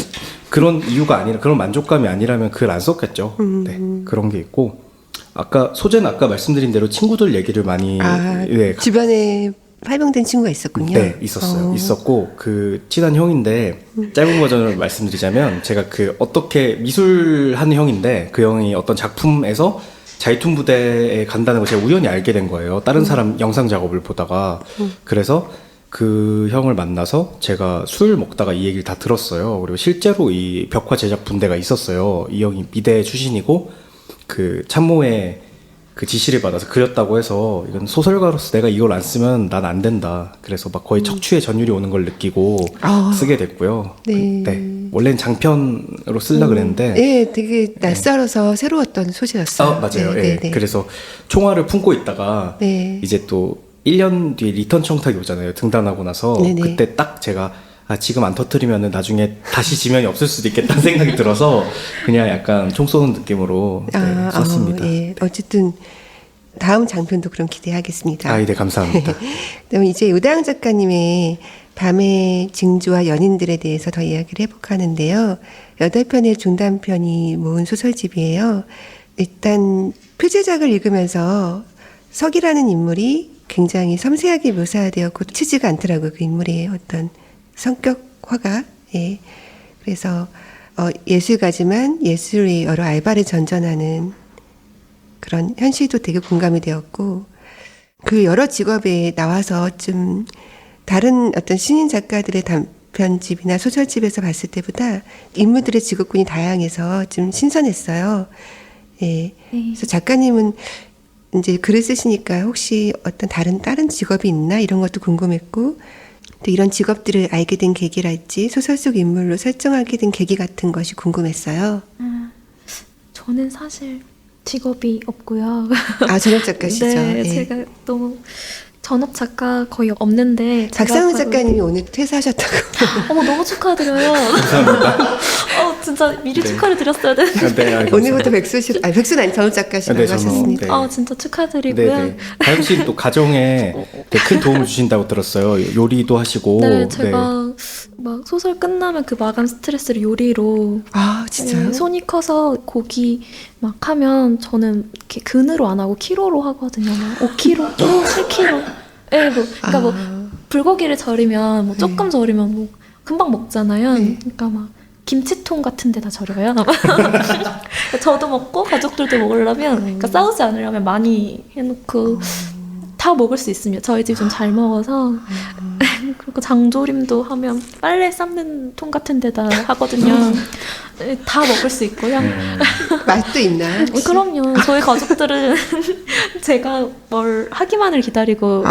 그런 이유가 아니라, 그런 만족감이 아니라면 글 안 썼겠죠. 네, 그런 게 있고, 소재는 아까 말씀드린 대로 친구들 얘기를 많이 네, 주변에 발병된 친구가 있었군요. 네, 있었어요. 있었고, 그 친한 형인데, 짧은 버전을 말씀드리자면, 제가 그 어떻게 미술하는 형인데, 그 형이 어떤 작품에서 자이툰 부대에 간다는 걸 제가 우연히 알게 된 거예요. 다른 사람 영상 작업을 보다가. 그래서 그 형을 만나서 제가 술 먹다가 이 얘기를 다 들었어요. 그리고 실제로 이 벽화 제작 분대가 있었어요. 이 형이 미대 출신이고, 그 참모에 그 지시를 받아서 그렸다고 해서 이건 소설가로서 내가 이걸 안 쓰면 난 안 된다. 그래서 막 거의 척추에 전율이 오는 걸 느끼고 쓰게 됐고요. 네. 원래는 장편으로 쓰려고 그랬는데 네, 되게 낯설어서 새로웠던 소재였어요. 맞아요. 네, 예. 네, 네. 그래서 총알을 품고 있다가 네. 이제 또 1년 뒤에 리턴 청탁이 오잖아요. 등단하고 나서 네네. 그때 딱 제가 지금 안 터뜨리면은 나중에 다시 지면이 없을 수도 있겠다는 생각이 들어서 그냥 약간 총 쏘는 느낌으로 썼습니다. 예. 어쨌든 다음 장편도 그럼 기대하겠습니다. 네, 감사합니다. 그럼 이제 우다영 작가님의 밤의 징조와 연인들에 대해서 더 이야기를 해볼까 하는데요. 8편의 중단편이 모은 소설집이에요. 일단 표제작을 읽으면서 석이라는 인물이 굉장히 섬세하게 묘사되었고 치지가 않더라고요. 그 인물의 어떤 성격화가. 예. 그래서 예술가지만 예술의 여러 알바를 전전하는 그런 현실도 되게 공감이 되었고, 그 여러 직업에 나와서 좀 다른 어떤 신인 작가들의 단편집이나 소설집에서 봤을 때보다 인물들의 직업군이 다양해서 좀 신선했어요. 예. 그래서 작가님은 이제 글을 쓰시니까 혹시 어떤 다른 직업이 있나 이런 것도 궁금했고, 또 이런 직업들을 알게 된 계기랄지 소설 속 인물로 설정하게 된 계기 같은 것이 궁금했어요. 저는 사실 직업이 없고요. 전업 작가시죠? 네, 예. 제가 너무 전업 작가 거의 없는데. 박상훈 제가 작가님이 오늘 퇴사하셨다고. 어머, 너무 축하드려요. 감사합니다. 진짜 미리 네. 축하를 드렸어야 되는데. 오늘부터 백수는 아니 전업 작가시라고 네, 하셨습니다. 네. 진짜 축하드리고요. 네네. 다영 씨는 또 가정에 되게 큰 도움을 주신다고 들었어요. 요리도 하시고. 네, 제가 막 소설 끝나면 그 마감 스트레스를 요리로. 진짜요? 네, 손이 커서 고기 막 하면 저는 이렇게 근으로 안 하고 키로로 하거든요. 막 5kg, 7kg. 네, 그러니까 뭐 불고기를 절이면 뭐 조금 절이면 뭐 금방 먹잖아요. 그러니까 막 김치통 같은 데다 절여요. 저도 먹고 가족들도 먹으려면, 그러니까 싸우지 않으려면 많이 해놓고 다 먹을 수 있으면 저희 집 좀 잘 먹어서. 그리고 장조림도 하면 빨래 삶는 통 같은 데다 하거든요. 다 먹을 수 있고요. 맛도 있나요? 혹시? 그럼요. 저희 가족들은 제가 뭘 하기만을 기다리고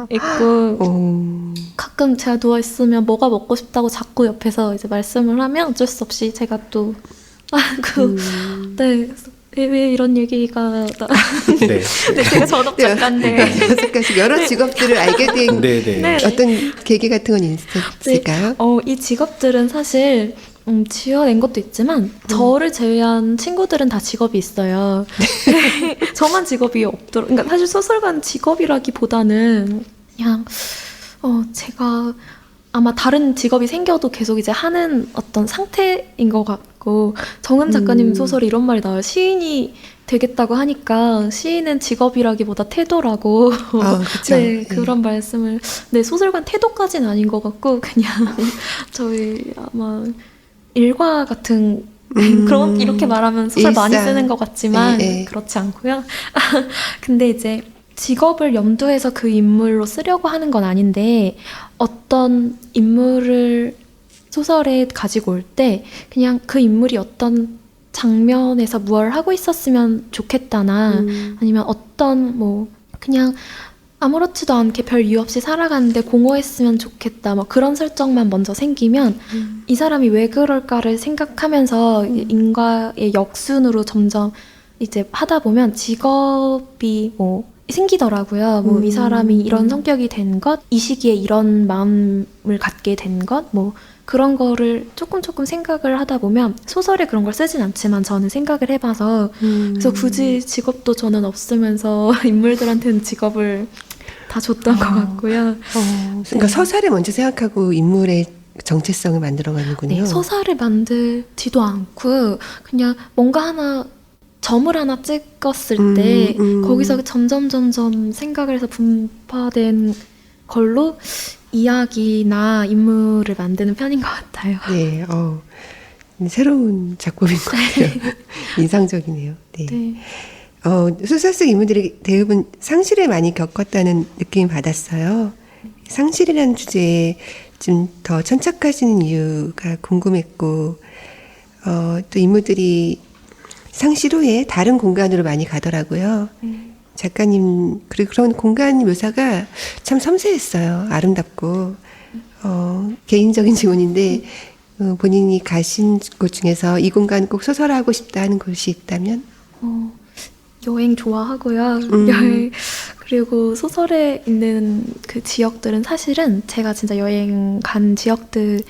있고, 가끔 제가 누워 있으면 뭐가 먹고 싶다고 자꾸 옆에서 이제 말씀을 하면 어쩔 수 없이 제가 또 네. 왜 이런 얘기가 네. 네, 제가 전업 작가인데. 전업 작가시 여러 직업들을 알게 된 네. 어떤 계기 같은 건 있을까요? 이 직업들은 사실 지어낸 것도 있지만 저를 제외한 친구들은 다 직업이 있어요. 저만 직업이 없더라고요. 그러니까 사실 소설가는 직업이라기보다는 그냥 제가 아마 다른 직업이 생겨도 계속 이제 하는 어떤 상태인 것 같고, 정은 작가님 소설에 이런 말이 나와요. 시인이 되겠다고 하니까 시인은 직업이라기보다 태도라고. 그쵸. 네, 그런 말씀을. 네, 소설가는 태도까지는 아닌 것 같고 그냥 저희 아마 일과 같은 그런 이렇게 말하면 소설 많이 쓰는 것 같지만 그렇지 않고요. 근데 이제 직업을 염두해서 그 인물로 쓰려고 하는 건 아닌데, 어떤 인물을 소설에 가지고 올 때 그냥 그 인물이 어떤 장면에서 뭘 하고 있었으면 좋겠다나 아니면 어떤 뭐 그냥 아무렇지도 않게 별 이유 없이 살아가는데 공허했으면 좋겠다, 뭐 그런 설정만 먼저 생기면 이 사람이 왜 그럴까를 생각하면서 인과의 역순으로 점점 이제 하다 보면 직업이 뭐 생기더라고요. 뭐 이 사람이 이런 성격이 된 것, 이 시기에 이런 마음을 갖게 된 것, 뭐 그런 거를 조금 생각을 하다 보면 소설에 그런 걸 쓰진 않지만 저는 생각을 해봐서 그래서 굳이 직업도 저는 없으면서 인물들한테는 직업을 다 줬던 것 같고요. 그러니까 서사를 먼저 생각하고 인물의 정체성을 만들어가는군요. 네, 서사를 만들지도 않고 그냥 뭔가 하나 점을 하나 찍었을 때 거기서 점점 생각을 해서 분파된 걸로 이야기나 인물을 만드는 편인 것 같아요. 네, 새로운 작품인 것 같아요. 인상적이네요. 네. 네. 소설 속 인물들이 대부분 상실을 많이 겪었다는 느낌을 받았어요. 상실이라는 주제에 좀 더 천착하시는 이유가 궁금했고, 또 인물들이 상실 후에 다른 공간으로 많이 가더라고요. 작가님 그리고 그런 공간 묘사가 참 섬세했어요. 아름답고 개인적인 질문인데 본인이 가신 곳 중에서 이 공간 꼭 소설하고 싶다 하는 곳이 있다면? 여행 좋아하고요. 여행 그리고 소설에 있는 그 지역들은 사실은 제가 진짜 여행 간 지역들을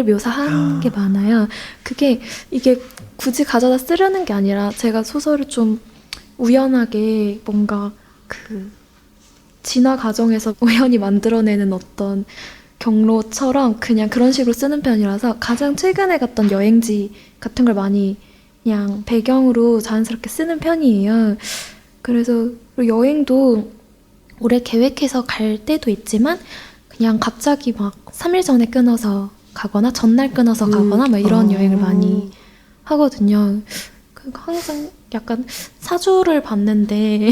묘사한 게 많아요. 이게 굳이 가져다 쓰려는 게 아니라 제가 소설을 좀 우연하게 뭔가 그 진화 과정에서 우연히 만들어내는 어떤 경로처럼 그냥 그런 식으로 쓰는 편이라서 가장 최근에 갔던 여행지 같은 걸 많이 그냥 배경으로 자연스럽게 쓰는 편이에요. 그래서 여행도 오래 계획해서 갈 때도 있지만 그냥 갑자기 막 3일 전에 끊어서 가거나 전날 끊어서 가거나 막 이런 여행을 많이 하거든요. 항상 약간 사주를 봤는데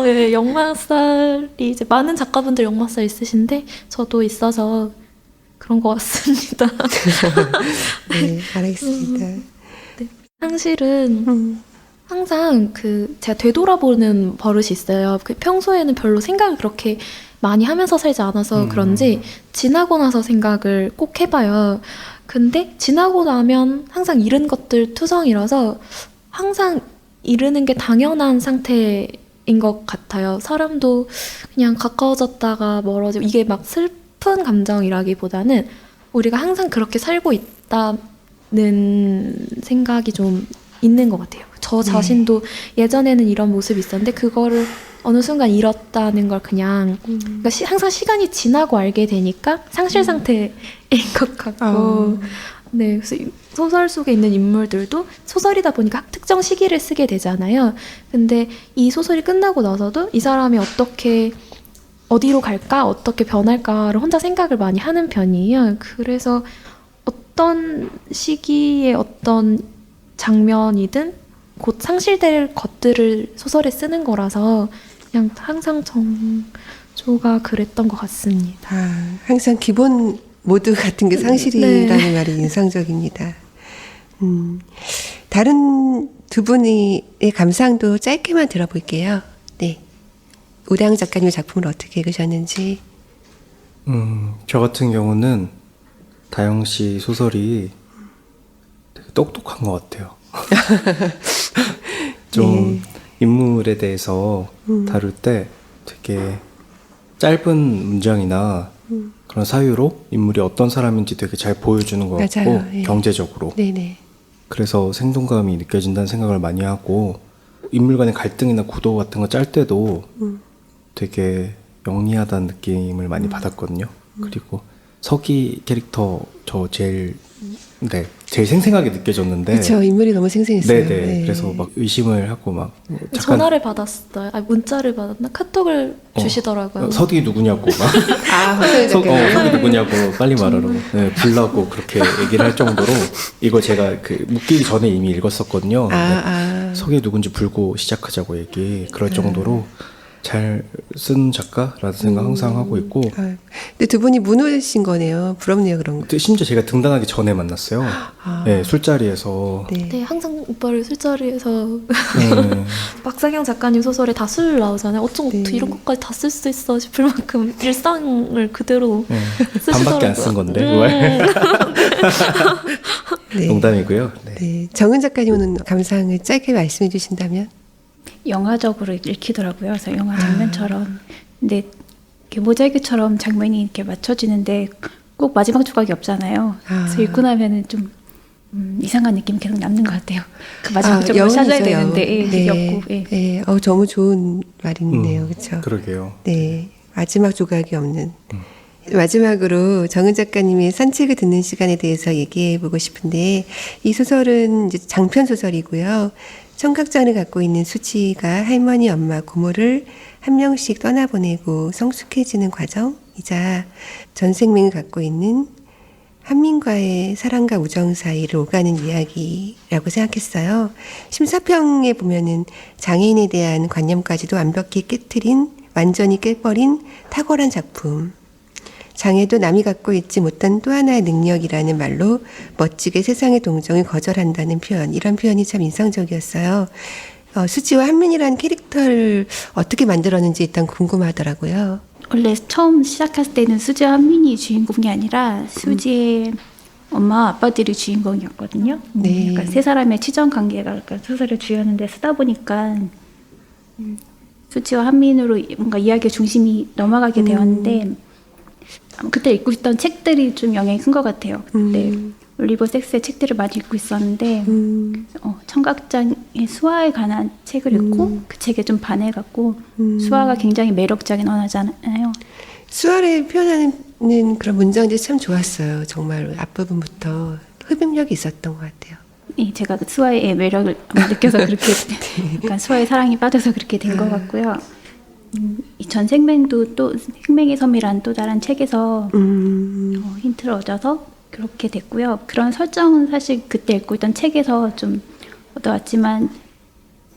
예, 역마살이 이제 많은 작가분들 역마살 있으신데 저도 있어서 그런 것 같습니다. 네, 알겠습니다. 네. 상실은 항상 제가 되돌아보는 버릇이 있어요. 평소에는 별로 생각을 그렇게 많이 하면서 살지 않아서 그런지 지나고 나서 생각을 꼭 해봐요. 근데 지나고 나면 항상 잃은 것들 투성이라서 항상 잃는 게 당연한 상태인 것 같아요. 사람도 그냥 가까워졌다가 멀어지고 이게 막 슬픈 감정이라기보다는 우리가 항상 그렇게 살고 있다는 생각이 좀 있는 것 같아요. 저 자신도 예전에는 이런 모습이 있었는데 그거를 어느 순간 잃었다는 걸 그냥 그러니까 항상 시간이 지나고 알게 되니까 상실 상태인 것 같고 네, 그래서 소설 속에 있는 인물들도 소설이다 보니까 특정 시기를 쓰게 되잖아요. 근데 이 소설이 끝나고 나서도 이 사람이 어떻게 어디로 갈까? 어떻게 변할까를 혼자 생각을 많이 하는 편이에요. 그래서 어떤 시기에 어떤 장면이든 곧 상실될 것들을 소설에 쓰는 거라서 그냥 항상 정조가 그랬던 것 같습니다. 항상 기본 모드 같은 게 상실이라는 네. 말이 인상적입니다. 다른 두 분의 감상도 짧게만 들어볼게요. 네. 우량 작가님 작품을 어떻게 읽으셨는지. 저 같은 경우는 다영 씨 소설이 되게 똑똑한 것 같아요. 좀 인물에 대해서 다룰 때 되게 짧은 문장이나 그런 사유로 인물이 어떤 사람인지 되게 잘 보여주는 것 같고 맞아요. 예. 경제적으로. 네네. 그래서 생동감이 느껴진다는 생각을 많이 하고 인물 간의 갈등이나 구도 같은 거 짤 때도 되게 영리하다는 느낌을 많이 받았거든요. 그리고 서기 캐릭터 저 제일 생생하게 느껴졌는데 그렇죠. 인물이 너무 생생했어요. 네네. 네. 그래서 막 의심을 하고 막 전화를 받았어요. 문자를 받았나? 카톡을 주시더라고요. 서기 누구냐고 막 허선희 작가님. 서기 누구냐고 빨리 말하라고 불라고 그렇게 얘기를 할 정도로 이거 제가 묻기 전에 이미 읽었었거든요. 서기 누군지 불고 시작하자고 그럴 정도로 잘 쓴 작가라는 생각 항상 하고 있고 근데 두 분이 문호신 거네요. 부럽네요, 그런 거. 심지어 제가 등단하기 전에 만났어요. 네, 술자리에서. 네. 네, 항상 오빠를 술자리에서 네. 박상영 작가님 소설에 다 술 나오잖아요. 어쩜 네. 어떻게 이런 것까지 다 쓸 수 있어 싶을 만큼 일상을 그대로 쓰시더라고요. 반밖에 안 쓴 건데. 네. 농담이고요. 네. 네. 정은 작가님은 감상을 짧게 말씀해 주신다면? 영화적으로 읽히더라고요. 그래서 영화 장면처럼. 근데 이렇게 모자이크처럼 장면이 이렇게 맞춰지는데 꼭 마지막 조각이 없잖아요. 그래서 읽고 나면은 좀 이상한 느낌이 계속 남는 것 같아요. 그 마지막 조각을 찾아야 되는데 그게 없고. 네. 너무 좋은 말이네요. 그렇죠? 그러게요. 네. 마지막 조각이 없는. 마지막으로 정은 작가님의 산책을 듣는 시간에 대해서 얘기해 보고 싶은데 이 소설은 이제 장편 소설이고요. 청각장애를 갖고 있는 수지가 할머니, 엄마, 고모를 한 명씩 떠나보내고 성숙해지는 과정이자 전 생명을 갖고 있는 한민과의 사랑과 우정 사이를 오가는 이야기라고 생각했어요. 심사평에 보면은 장애인에 대한 관념까지도 완벽히 깨트린, 완전히 깨버린 탁월한 작품. 장애도 남이 갖고 있지 못한 또 하나의 능력이라는 말로 멋지게 세상의 동정을 거절한다는 표현, 이런 표현이 참 인상적이었어요. 수지와 한민이라는 캐릭터를 어떻게 만들었는지 일단 궁금하더라고요. 원래 처음 시작했을 때는 수지와 한민이 주인공이 아니라 수지의 엄마 아빠들이 주인공이었거든요. 네. 약간 세 사람의 치정 관계가 약간 소설을 주였는데 쓰다 보니까 수지와 한민으로 뭔가 이야기의 중심이 넘어가게 되었는데 그때 읽고 있던 책들이 좀 영향이 큰 것 같아요. 그때 올리버 섹스의 책들을 많이 읽고 있었는데 청각장애 수아에 관한 책을 읽고 그 책에 좀 반해갖고 수아가 굉장히 매력적인 언어잖아요. 수아를 표현하는 그런 문장들이 참 좋았어요. 정말 앞부분부터 흡입력이 있었던 것 같아요. 예, 제가 그 수아의 매력을 느껴서 그렇게 약간 수아의 사랑에 빠져서 그렇게 된 것 같고요. 이 전생맹도 또 생명의 섬이란 또 다른 책에서 힌트를 얻어서 그렇게 됐고요. 그런 설정은 사실 그때 읽고 있던 책에서 좀 얻어왔지만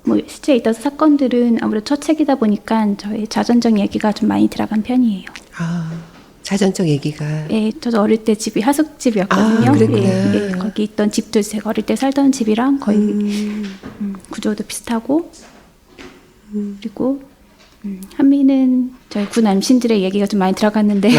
뭐 실제 있던 사건들은 아무래도 첫 책이다 보니까 저의 자전적 얘기가 좀 많이 들어간 편이에요. 자전적 얘기가. 예, 저도 어릴 때 집이 하숙집이었거든요. 그랬구나. 예, 거기 있던 집도 제가 어릴 때 살던 집이랑 거의 구조도 비슷하고 그리고 한미는 저희 군 남신들의 얘기가 좀 많이 들어갔는데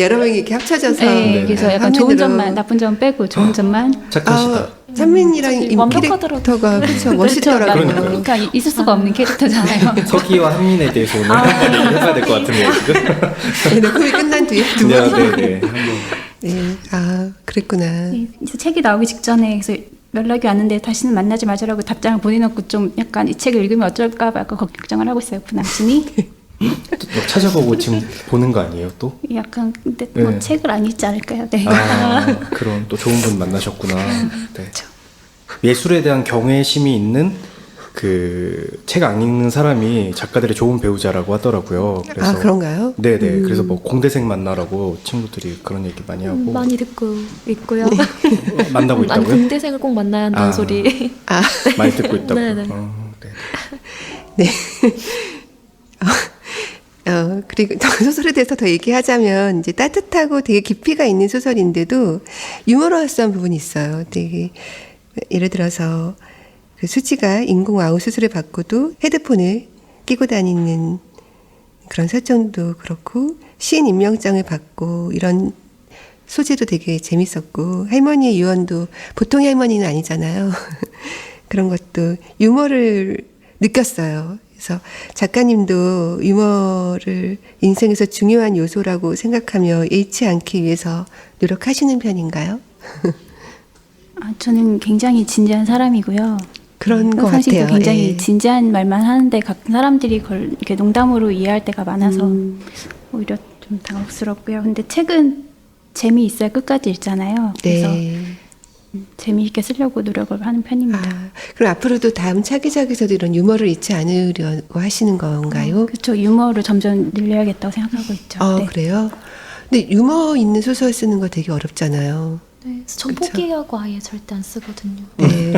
여러 명이 이렇게 합쳐져서. 네, 그래서 약간 좋은 한민으로. 점만 나쁜 점 빼고 좋은 점만 착하시다. 한민이랑 완벽하더라고요. 캐릭터가 그렇죠. 멋있더라고요. 그러니까 있을 수가 없는 캐릭터잖아요. 서기와 한민에 대해서 오늘 해봐야 될 것 같은데요, 지금? 녹음이 끝난 뒤에 두 번. 네. 네, 그랬구나. 예, 그래서 책이 나오기 직전에 그래서 연락이 왔는데 다시는 만나지 마자라고 답장을 보내놓고 좀 약간 이 책을 읽으면 어쩔까 봐 걱정을 하고 있어요. 그 남친이. 또 찾아보고 지금 보는 거 아니에요, 또? 약간 근데 뭐 네. 책을 안 읽지 않을까요? 네. 그런 또 좋은 분 만나셨구나. 네. 예술에 대한 경외심이 있는 그 책 안 읽는 사람이 작가들의 좋은 배우자라고 하더라고요. 그래서 그런가요? 네네. 그래서 뭐 공대생 만나라고 친구들이 그런 얘기 많이 하고 많이 듣고 있고요. 만나고 아니 있다고요? 공대생을 꼭 만나야 한다는 소리. 많이 듣고 있다고. 네네. 네. 그리고 소설에 대해서 더 얘기하자면 이제 따뜻하고 되게 깊이가 있는 소설인데도 유머러스한 부분이 있어요. 되게 예를 들어서 그 수지가 인공 아우 수술을 받고도 헤드폰을 끼고 다니는 그런 설정도 그렇고 시인 임명장을 받고 이런 소재도 되게 재밌었고 할머니의 유언도 보통의 할머니는 아니잖아요. 그런 것도 유머를 느꼈어요. 그래서 작가님도 유머를 인생에서 중요한 요소라고 생각하며 잃지 않기 위해서 노력하시는 편인가요? 저는 굉장히 진지한 사람이고요. 그런 것 평상시에도 같아요. 굉장히 예. 진지한 말만 하는데 가끔 사람들이 그걸 이렇게 농담으로 이해할 때가 많아서 오히려 좀 당혹스럽고요. 근데 책은 재미있어야 끝까지 읽잖아요. 그래서 네. 재미있게 쓰려고 노력을 하는 편입니다. 그럼 앞으로도 다음 차기작에서도 이런 유머를 잊지 않으려고 하시는 건가요? 그렇죠. 유머를 점점 늘려야겠다고 생각하고 있죠. 네. 그래요? 근데 유머 있는 소설 쓰는 거 되게 어렵잖아요. 네, 전 그쵸. 포기하고 아예 절대 안 쓰거든요. 네.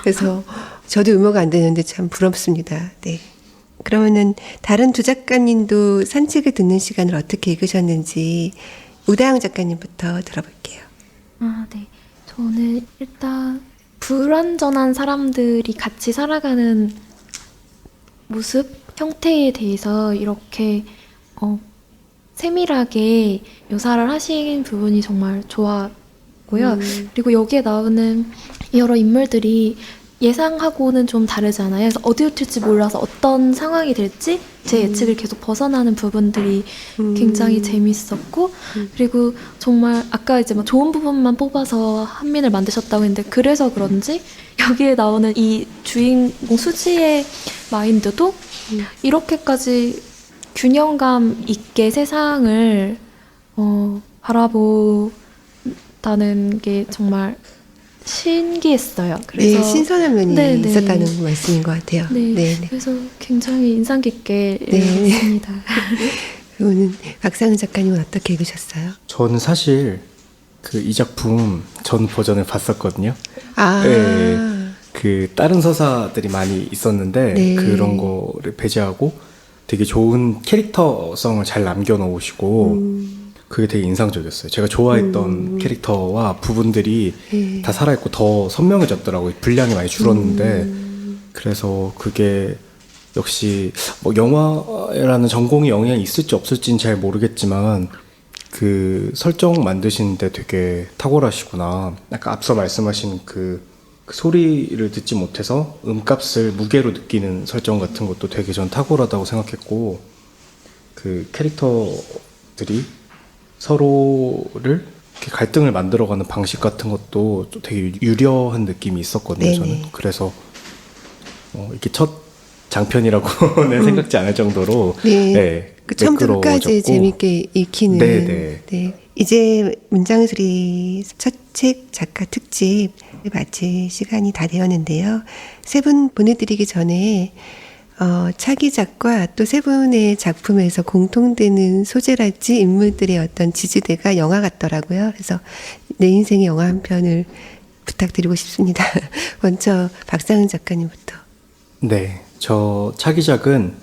그래서 저도 유머가 안 되는데 참 부럽습니다. 네. 그러면은 다른 두 작가님도 산책을 듣는 시간을 어떻게 읽으셨는지 우다영 작가님부터 들어볼게요. 네. 저는 일단 불완전한 사람들이 같이 살아가는 모습, 형태에 대해서 이렇게 세밀하게 묘사를 하신 부분이 정말 좋았고요. 그리고 여기에 나오는 여러 인물들이 예상하고는 좀 다르잖아요. 그래서 어디로 튈지 몰라서 어떤 상황이 될지 제 예측을 계속 벗어나는 부분들이 굉장히 재밌었고 그리고 정말 아까 이제 막 좋은 부분만 뽑아서 한민을 만드셨다고 했는데 그래서 그런지 여기에 나오는 이 주인공 수지의 마인드도 이렇게까지 균형감 있게 세상을 바라보다는 게 정말 신기했어요. 그래서 네, 신선한 면이 네네. 있었다는 말씀인 것 같아요. 네, 네. 그래서 굉장히 인상 깊게 네. 읽었습니다. 그러면 박상은 작가님은 어떻게 읽으셨어요? 저는 사실 그 이 작품 전 버전을 봤었거든요. 아, 네. 그 다른 서사들이 많이 있었는데 네. 그런 거를 배제하고 되게 좋은 캐릭터성을 잘 남겨놓으시고 그게 되게 인상적이었어요. 제가 좋아했던 캐릭터와 부분들이 다 살아있고 더 선명해졌더라고요. 분량이 많이 줄었는데 그래서 그게 역시 뭐 영화라는 전공이 영향이 있을지 없을지는 잘 모르겠지만 그 설정 만드시는데 되게 탁월하시구나. 아까 앞서 말씀하신 그 소리를 듣지 못해서 음값을 무게로 느끼는 설정 같은 것도 되게 전 탁월하다고 생각했고 그 캐릭터들이 서로를 이렇게 갈등을 만들어가는 방식 같은 것도 좀 되게 유려한 느낌이 있었거든요. 네네. 저는 그래서 이게 첫 장편이라고는 생각지 않을 정도로 네. 네, 그 처음부터 끝까지 매끄러워졌고. 재밌게 읽히는. 네네. 네. 이제 문장소리 첫 책 작가 특집 마칠 시간이 다 되었는데요. 세 분 보내드리기 전에 차기작과 또 세 분의 작품에서 공통되는 소재랄지 인물들의 어떤 지지대가 영화 같더라고요. 그래서 내 인생의 영화 한 편을 부탁드리고 싶습니다. 먼저 박상은 작가님부터. 네, 저 차기작은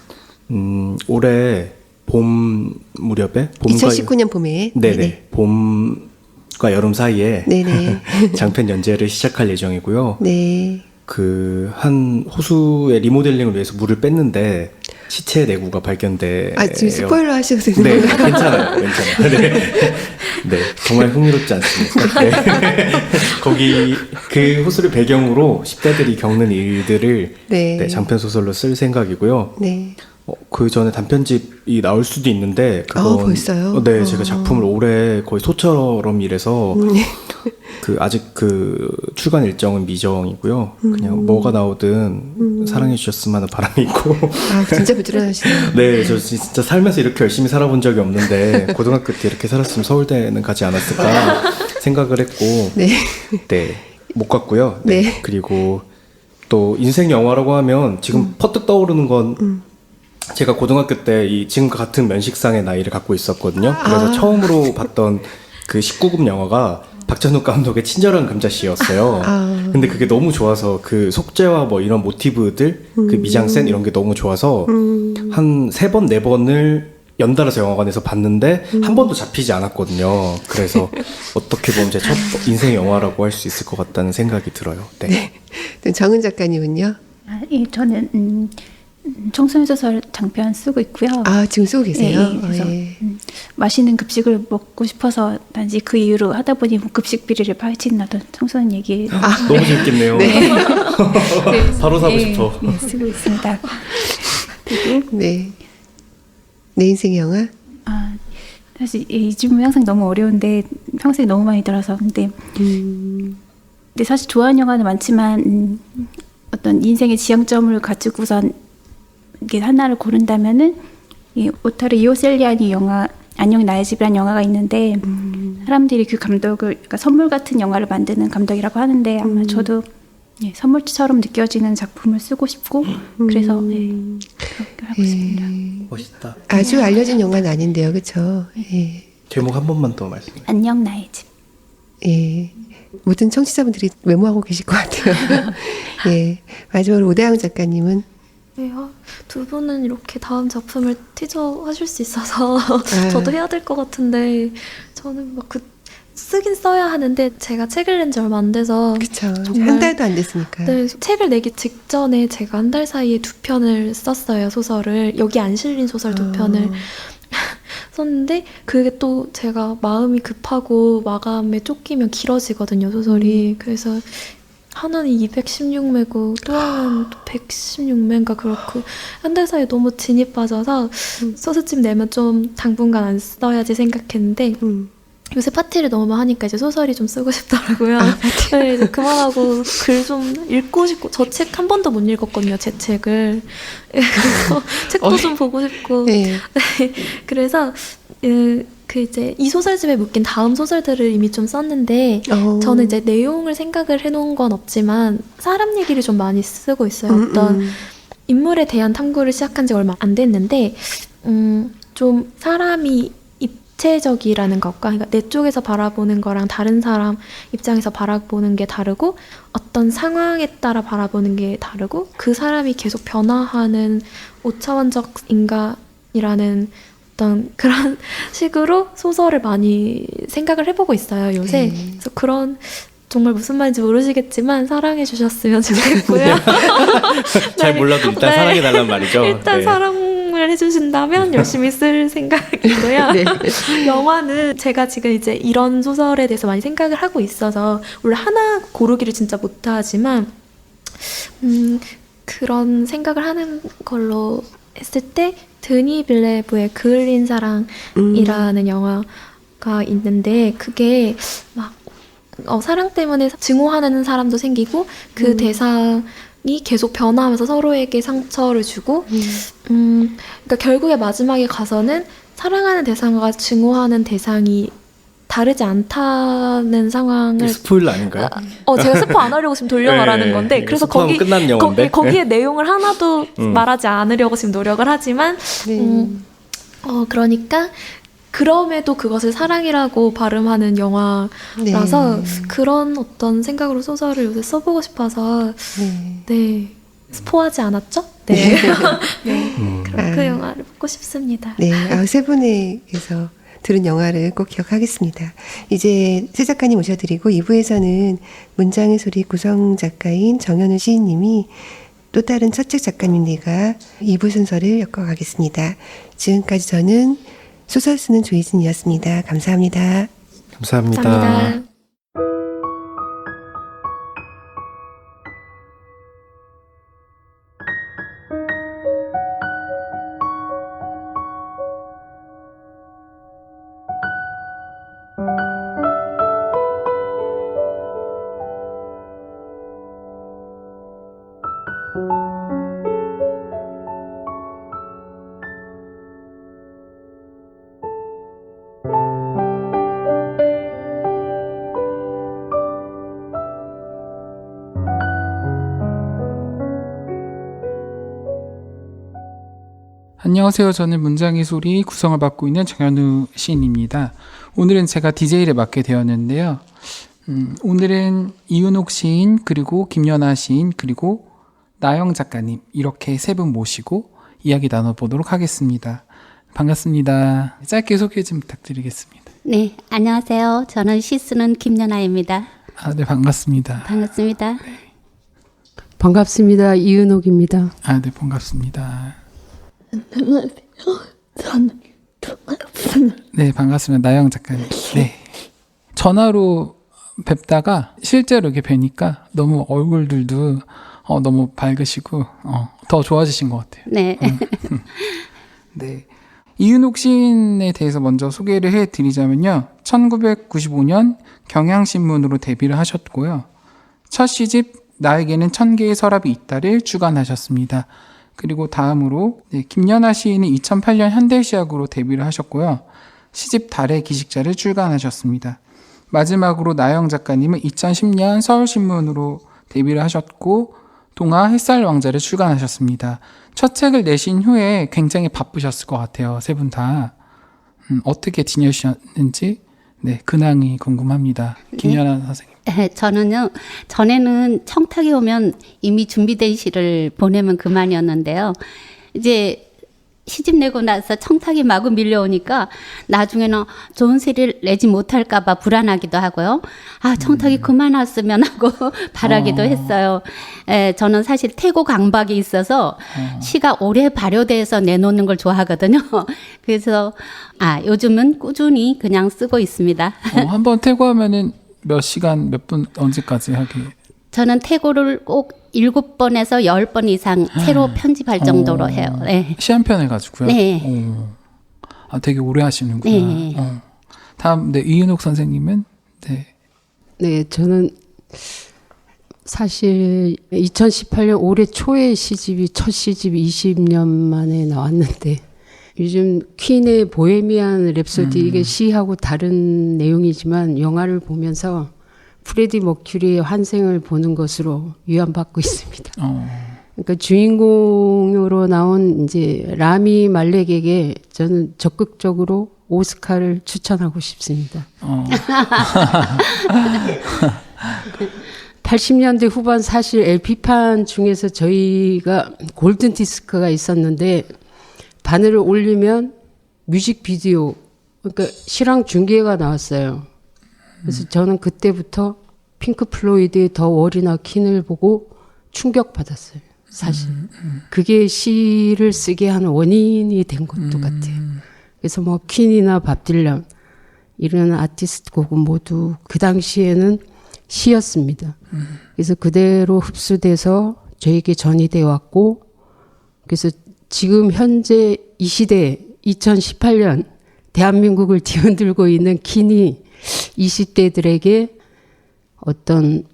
올해 봄 무렵에 2019년 봄에. 네네 봄과 여름 사이에 네네. 장편 연재를 시작할 예정이고요. 네. 그 한 호수의 리모델링을 위해서 물을 뺐는데 시체 내구가 발견돼. 아, 지금 스포일러 하셔도 되는 네, 건가요? 괜찮아요. 네. 네, 정말 흥미롭지 않습니까? 네. 거기 그 호수를 배경으로 10대들이 겪는 일들을 네. 네, 장편 소설로 쓸 생각이고요. 네. 그 전에 단편집이 나올 수도 있는데 그건 벌써요? 네, 제가 작품을 올해 거의 소처럼 일해서 그 아직 그 출간 일정은 미정이고요. 그냥 뭐가 나오든 사랑해 주셨으면 하는 바람이 있고. 아, 진짜 부지런하시네요. 네, 저 진짜 살면서 이렇게 열심히 살아본 적이 없는데 고등학교 때 이렇게 살았으면 서울대는 가지 않았을까 생각을 했고 네. 네, 못 갔고요. 네. 네. 그리고 또 인생 영화라고 하면 지금 퍼뜩 떠오르는 건 제가 고등학교 때 이 지금과 같은 면식상의 나이를 갖고 있었거든요. 그래서 처음으로 봤던 그 19금 영화가 박찬욱 감독의 친절한 금자씨였어요. 근데 그게 너무 좋아서 그 속죄와 뭐 이런 모티브들, 그 미장센 이런 게 너무 좋아서 한 3번, 4번을 연달아서 영화관에서 봤는데 한 번도 잡히지 않았거든요. 그래서 어떻게 보면 제 첫 인생 영화라고 할 수 있을 것 같다는 생각이 들어요. 네. 네. 정은 작가님은요? 예, 저는 청소년 소설 장편 쓰고 있고요. 아, 지금 쓰고 계세요? 예, 그래서 예. 맛있는 급식을 먹고 싶어서 단지 그 이유로 하다 보니 뭐 급식 비리를 파헤치는 어떤 청소년 얘기 너무 재밌겠네요. 바로 사고 싶어. 쓰고 있습니다. 그리고 네. 내 인생 영화? 사실 이 질문 항상 너무 어려운데 평생 너무 많이 들어서 근데 사실 좋아하는 영화는 많지만 어떤 인생의 지향점을 가지고선 이게 하나를 고른다면은 이 오타르 이오셀리아니 영화 안녕 나의 집이라는 영화가 있는데 사람들이 그 감독을 그러니까 선물 같은 영화를 만드는 감독이라고 하는데 아마 저도 선물처럼 느껴지는 작품을 쓰고 싶고 그래서 그렇게 하고 있습니다. 멋있다. 아주 알려진 영화는 아닌데요, 그렇죠? 예. 제목 한 번만 더 말씀해. 안녕 나의 집. 예. 모든 청취자분들이 메모하고 계실 것 같아요. 예. 마지막으로 오다영 작가님은? 네, 두 분은 이렇게 다음 작품을 티저 하실 수 있어서 저도 해야 될 것 같은데 저는 막 쓰긴 써야 하는데 제가 책을 낸 지 얼마 안 돼서 그쵸. 정말- 한 달도 안 됐으니까. 네, 책을 내기 직전에 제가 한 달 사이에 2편을 썼어요, 소설을. 여기 안 실린 소설 2편을 썼는데 그게 또 제가 마음이 급하고 마감에 쫓기면 길어지거든요, 소설이. 그래서 하나는 216매고 또 하나는 116매인가 그렇고 한 달 사이에 너무 진이 빠져서 소설집 내면 좀 당분간 안 써야지 생각했는데 요새 파티를 너무 하니까 이제 소설이 좀 쓰고 싶더라고요. 네, 이제 그만하고 글 좀 읽고 싶고 저 책 한 번도 못 읽었거든요, 제 책을. 그래서 책도 좀 보고 싶고. 네. 네, 그래서 그 이제 이 소설집에 묶인 다음 소설들을 이미 좀 썼는데 저는 이제 내용을 생각을 해놓은 건 없지만 사람 얘기를 좀 많이 쓰고 있어요. 어떤 인물에 대한 탐구를 시작한 지 얼마 안 됐는데 좀 사람이 입체적이라는 것과 그러니까 내 쪽에서 바라보는 거랑 다른 사람 입장에서 바라보는 게 다르고 어떤 상황에 따라 바라보는 게 다르고 그 사람이 계속 변화하는 5차원적 인간이라는 어떤 그런 식으로 소설을 많이 생각을 해보고 있어요, 요새. 네. 그래서 그런 정말 무슨 말인지 모르시겠지만 사랑해 주셨으면 좋겠고요. 잘 몰라도 일단 네. 사랑해달란 말이죠. 일단 네. 사랑을 해주신다면 열심히 쓸 생각이고요. 네. 영화는 제가 지금 이제 이런 소설에 대해서 많이 생각을 하고 있어서 원래 하나 고르기를 진짜 못하지만 그런 생각을 하는 걸로 했을 때 드니 빌레브의 그을린 사랑이라는 영화가 있는데 그게 막 사랑 때문에 증오하는 사람도 생기고 그 대상이 계속 변화하면서 서로에게 상처를 주고 그러니까 결국에 마지막에 가서는 사랑하는 대상과 증오하는 대상이 다르지 않다는 상황을 스포일러 아닌가요? 제가 스포 안 하려고 지금 돌려 말하는 건데 그래서 스포하면 끝난 영화인데 거기에 내용을 하나도 말하지 않으려고 지금 노력을 하지만 네. 그러니까 그럼에도 그것을 사랑이라고 발음하는 영화라서 네. 그런 어떤 생각으로 소설을 요새 써보고 싶어서 네. 네 스포하지 않았죠? 네, 네. 그럼 그 영화를 보고 싶습니다. 네, 세 분에게서 들은 영화를 꼭 기억하겠습니다. 이제 새 작가님 오셔드리고 2부에서는 문장의 소리 구성 작가인 정현우 시인님이 또 다른 첫 책 작가님들과 2부 순서를 엮어가겠습니다. 지금까지 저는 소설 쓰는 조희진이었습니다. 감사합니다. 감사합니다. 감사합니다. 안녕하세요. 저는 문장의 소리 구성을 맡고 있는 정현우 시인입니다. 오늘은 제가 DJ를 맡게 되었는데요. 오늘은 이윤옥 시인, 그리고 김연아 시인, 그리고 나영 작가님 이렇게 세 분 모시고 이야기 나눠보도록 하겠습니다. 반갑습니다. 짧게 소개 좀 부탁드리겠습니다. 네, 안녕하세요. 저는 시 쓰는 김연아입니다. 네, 반갑습니다. 반갑습니다. 반갑습니다. 이은옥입니다. 네, 반갑습니다. 네, 반갑습니다. 나영 작가님. 네. 전화로 뵙다가 실제로 이렇게 뵈니까 너무 얼굴들도 너무 밝으시고 더 좋아지신 것 같아요. 네. 네. 이윤옥 시인에 대해서 먼저 소개를 해드리자면요. 1995년 경향신문으로 데뷔를 하셨고요. 첫 시집 나에게는 1000개의 서랍이 있다를 주관하셨습니다. 그리고 다음으로 김연아 시인은 2008년 현대시학으로 데뷔를 하셨고요. 시집 달의 기식자를 출간하셨습니다. 마지막으로 나영 작가님은 2010년 서울신문으로 데뷔를 하셨고 동화 햇살 왕자를 출간하셨습니다. 첫 책을 내신 후에 굉장히 바쁘셨을 것 같아요. 세 분 다. 어떻게 지내셨는지 근황이 궁금합니다. 김연아 선생님. 저는요, 전에는 청탁이 오면 이미 준비된 시를 보내면 그만이었는데요. 이제 시집 내고 나서 청탁이 마구 밀려오니까 나중에는 좋은 시를 내지 못할까봐 불안하기도 하고요. 청탁이 그만 왔으면 하고 바라기도 했어요. 저는 사실 태고 강박이 있어서 시가 오래 발효돼서 내놓는 걸 좋아하거든요. 그래서 요즘은 꾸준히 그냥 쓰고 있습니다. 한번 퇴고하면은 몇 시간, 몇 분, 언제까지 하게? 저는 태고를 꼭 7번에서 10번 이상 새로 편집할 정도로 해요. 네. 시 한 편 해가지고요? 네. 되게 오래 하시는구나. 네. 다음, 이윤옥 선생님은? 네, 저는 사실 2018년 올해 초에 첫 시집이 20년 만에 나왔는데 요즘 퀸의 보헤미안 랩소디 이게 시하고 다른 내용이지만 영화를 보면서 프레디 머큐리의 환생을 보는 것으로 위안받고 있습니다. 그러니까 주인공으로 나온 이제 라미 말렉에게 저는 적극적으로 오스카를 추천하고 싶습니다. 80년대 후반 사실 LP판 중에서 저희가 골든 디스크가 있었는데 바늘을 올리면 뮤직비디오, 그러니까 실황 중계가 나왔어요. 그래서 저는 그때부터 핑크 플로이드의 더 워리나 퀸을 보고 충격받았어요. 사실. 그게 시를 쓰게 한 원인이 된 것도 같아요. 그래서 뭐 퀸이나 밥 딜런 이런 아티스트 곡은 모두 그 당시에는 시였습니다. 그래서 그대로 흡수돼서 저에게 전이돼 왔고, 그래서 지금 현재 이 시대 2018년 대한민국을 뒤흔들고 있는 퀸이 20대들에게 어떤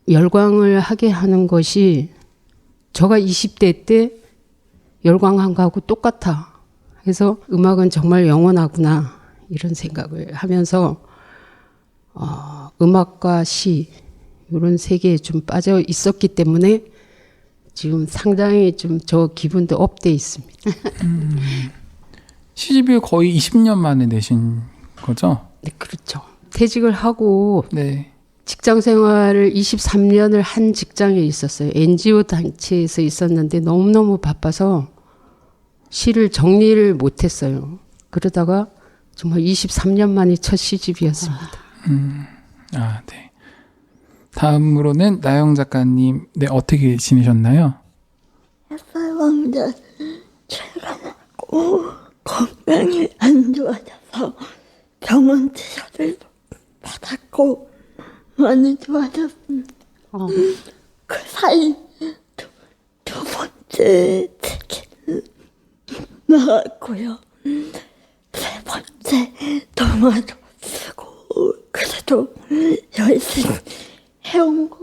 열광을 하게 하는 것이 저가 20대 때 열광한 거하고 똑같아. 그래서 음악은 정말 영원하구나 이런 생각을 하면서 음악과 시 이런 세계에 좀 빠져 있었기 때문에 지금 상당히 좀 저 기분도 업돼 있습니다. 시집을 거의 20년 만에 내신 거죠? 네, 그렇죠. 퇴직을 하고 네. 직장 생활을 23년을 한 직장에 있었어요. NGO 단체에서 있었는데 너무너무 바빠서 시를 정리를 못했어요. 그러다가 정말 23년 만에 첫 시집이었습니다. 네. 다음으로는 나영 작가님, 네, 어떻게 지내셨나요? 햇살 왕자 제가 맞고 건강이 안 좋아져서 병원 치료를 받았고 많이 좋아졌습니다. 그 사이 두 번째 책을 나왔고요. 세 번째 동화도 쓰고 그래도 열심히 해온 거.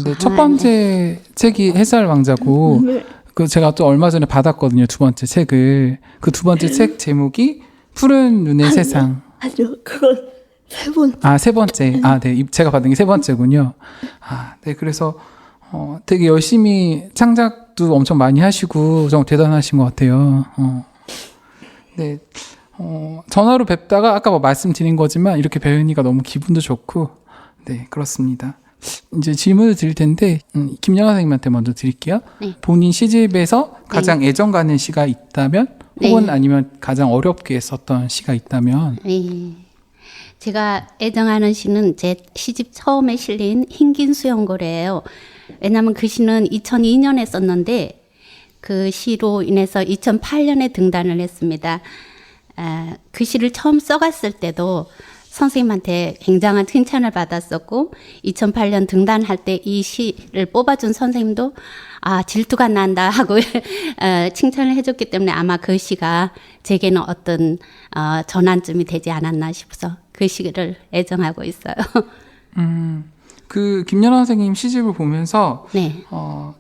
네. 첫 번째 책이 햇살 왕자고, 네. 그 제가 또 얼마 전에 받았거든요. 두 번째 책을. 그 두 번째 책 제목이 푸른 눈의 세상. 아니요, 그건 세 번째. 세 번째. 네. 제가 받은 게 세 번째군요. 네. 그래서, 되게 열심히 창작도 엄청 많이 하시고, 정말 대단하신 것 같아요. 네. 전화로 뵙다가 아까 말씀드린 거지만 이렇게 뵈니까 너무 기분도 좋고, 네. 그렇습니다. 이제 질문을 드릴 텐데, 김연아 선생님한테 먼저 드릴게요. 네. 본인 시집에서 가장 애정 가는 시가 있다면, 혹은 아니면 가장 어렵게 썼던 시가 있다면, 네. 제가 애정하는 시는 제 시집 처음에 실린 흰긴 수영고래예요. 왜냐하면 그 시는 2002년에 썼는데 그 시로 인해서 2008년에 등단을 했습니다. 그 시를 처음 써갔을 때도 선생님한테 굉장한 칭찬을 받았었고 2008년 등단할 때 이 시를 뽑아준 선생님도 질투가 난다 하고 칭찬을 해줬기 때문에 아마 그 시가 제게는 어떤 전환점이 되지 않았나 싶어서 그 시를 애정하고 있어요. 그 김연아 선생님 시집을 보면서 네.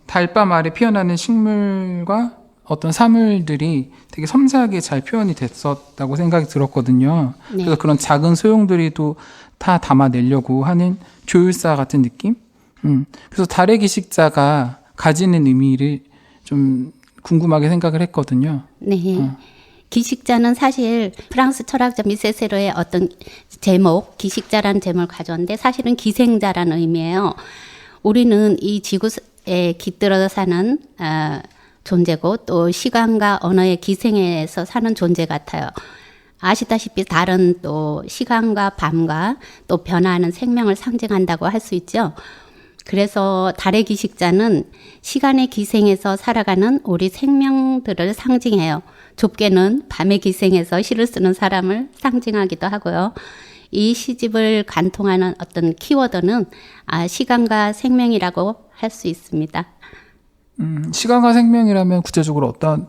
달밤 아래 피어나는 식물과 어떤 사물들이 되게 섬세하게 잘 표현이 됐었다고 생각이 들었거든요. 네. 그래서 그런 작은 소용돌이도 다 담아내려고 하는 조율사 같은 느낌? 그래서 달의 기식자가 가지는 의미를 좀 궁금하게 생각을 했거든요. 네. 기식자는 사실 프랑스 철학자 미세세르의 어떤 제목, 기식자라는 제목을 가져왔는데 사실은 기생자라는 의미예요. 우리는 이 지구에 깃들어 사는 존재고 또 시간과 언어의 기생에서 사는 존재 같아요. 아시다시피 달은 또 시간과 밤과 또 변화하는 생명을 상징한다고 할 수 있죠. 그래서 달의 기식자는 시간의 기생에서 살아가는 우리 생명들을 상징해요. 좁게는 밤의 기생에서 시를 쓰는 사람을 상징하기도 하고요. 이 시집을 관통하는 어떤 키워드는 시간과 생명이라고 할 수 있습니다. 시간과 생명이라면 구체적으로 어떤?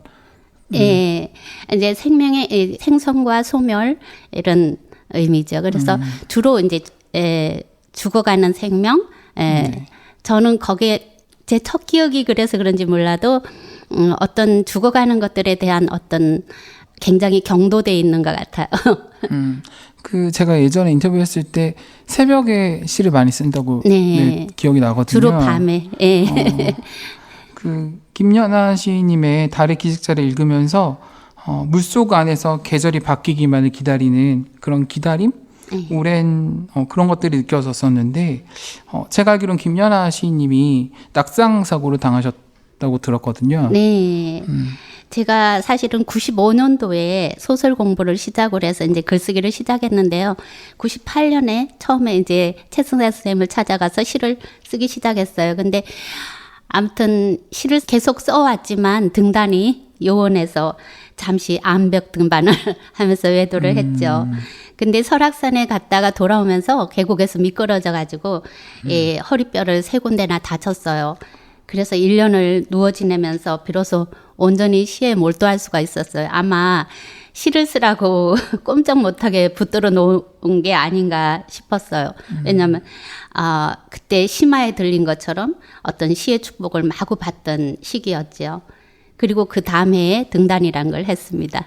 예, 이제 생명의 생성과 소멸 이런 의미죠. 그래서 주로 이제 죽어가는 생명. 네. 저는 거기에 제 첫 기억이 그래서 그런지 몰라도 어떤 죽어가는 것들에 대한 어떤 굉장히 경도돼 있는 것 같아요. 그 제가 예전에 인터뷰했을 때 새벽에 시를 많이 쓴다고 네. 기억이 나거든요. 주로 밤에. 예. 그 김연아 시인님의 달의 기식자를 읽으면서 물속 안에서 계절이 바뀌기만을 기다리는 그런 기다림? 오랜 그런 것들이 느껴졌었는데 제가 알기로는 김연아 시인님이 낙상 사고를 당하셨던 쓰셨다고 들었거든요. 네. 제가 사실은 95년도에 소설 공부를 시작을 해서 이제 글쓰기를 시작했는데요. 98년에 처음에 이제 최승사 선생님을 찾아가서 시를 쓰기 시작했어요. 근데 아무튼 시를 계속 써왔지만 등단이 요원에서 잠시 암벽 등반을 하면서 외도를 했죠. 근데 설악산에 갔다가 돌아오면서 계곡에서 미끄러져 가지고 허리뼈를 3군데나 다쳤어요. 그래서 1년을 누워 지내면서 비로소 온전히 시에 몰두할 수가 있었어요. 아마 시를 쓰라고 꼼짝 못하게 붙들어 놓은 게 아닌가 싶었어요. 왜냐하면 그때 심화에 들린 것처럼 어떤 시의 축복을 마구 받던 시기였죠. 그리고 그 다음 해에 등단이란 걸 했습니다.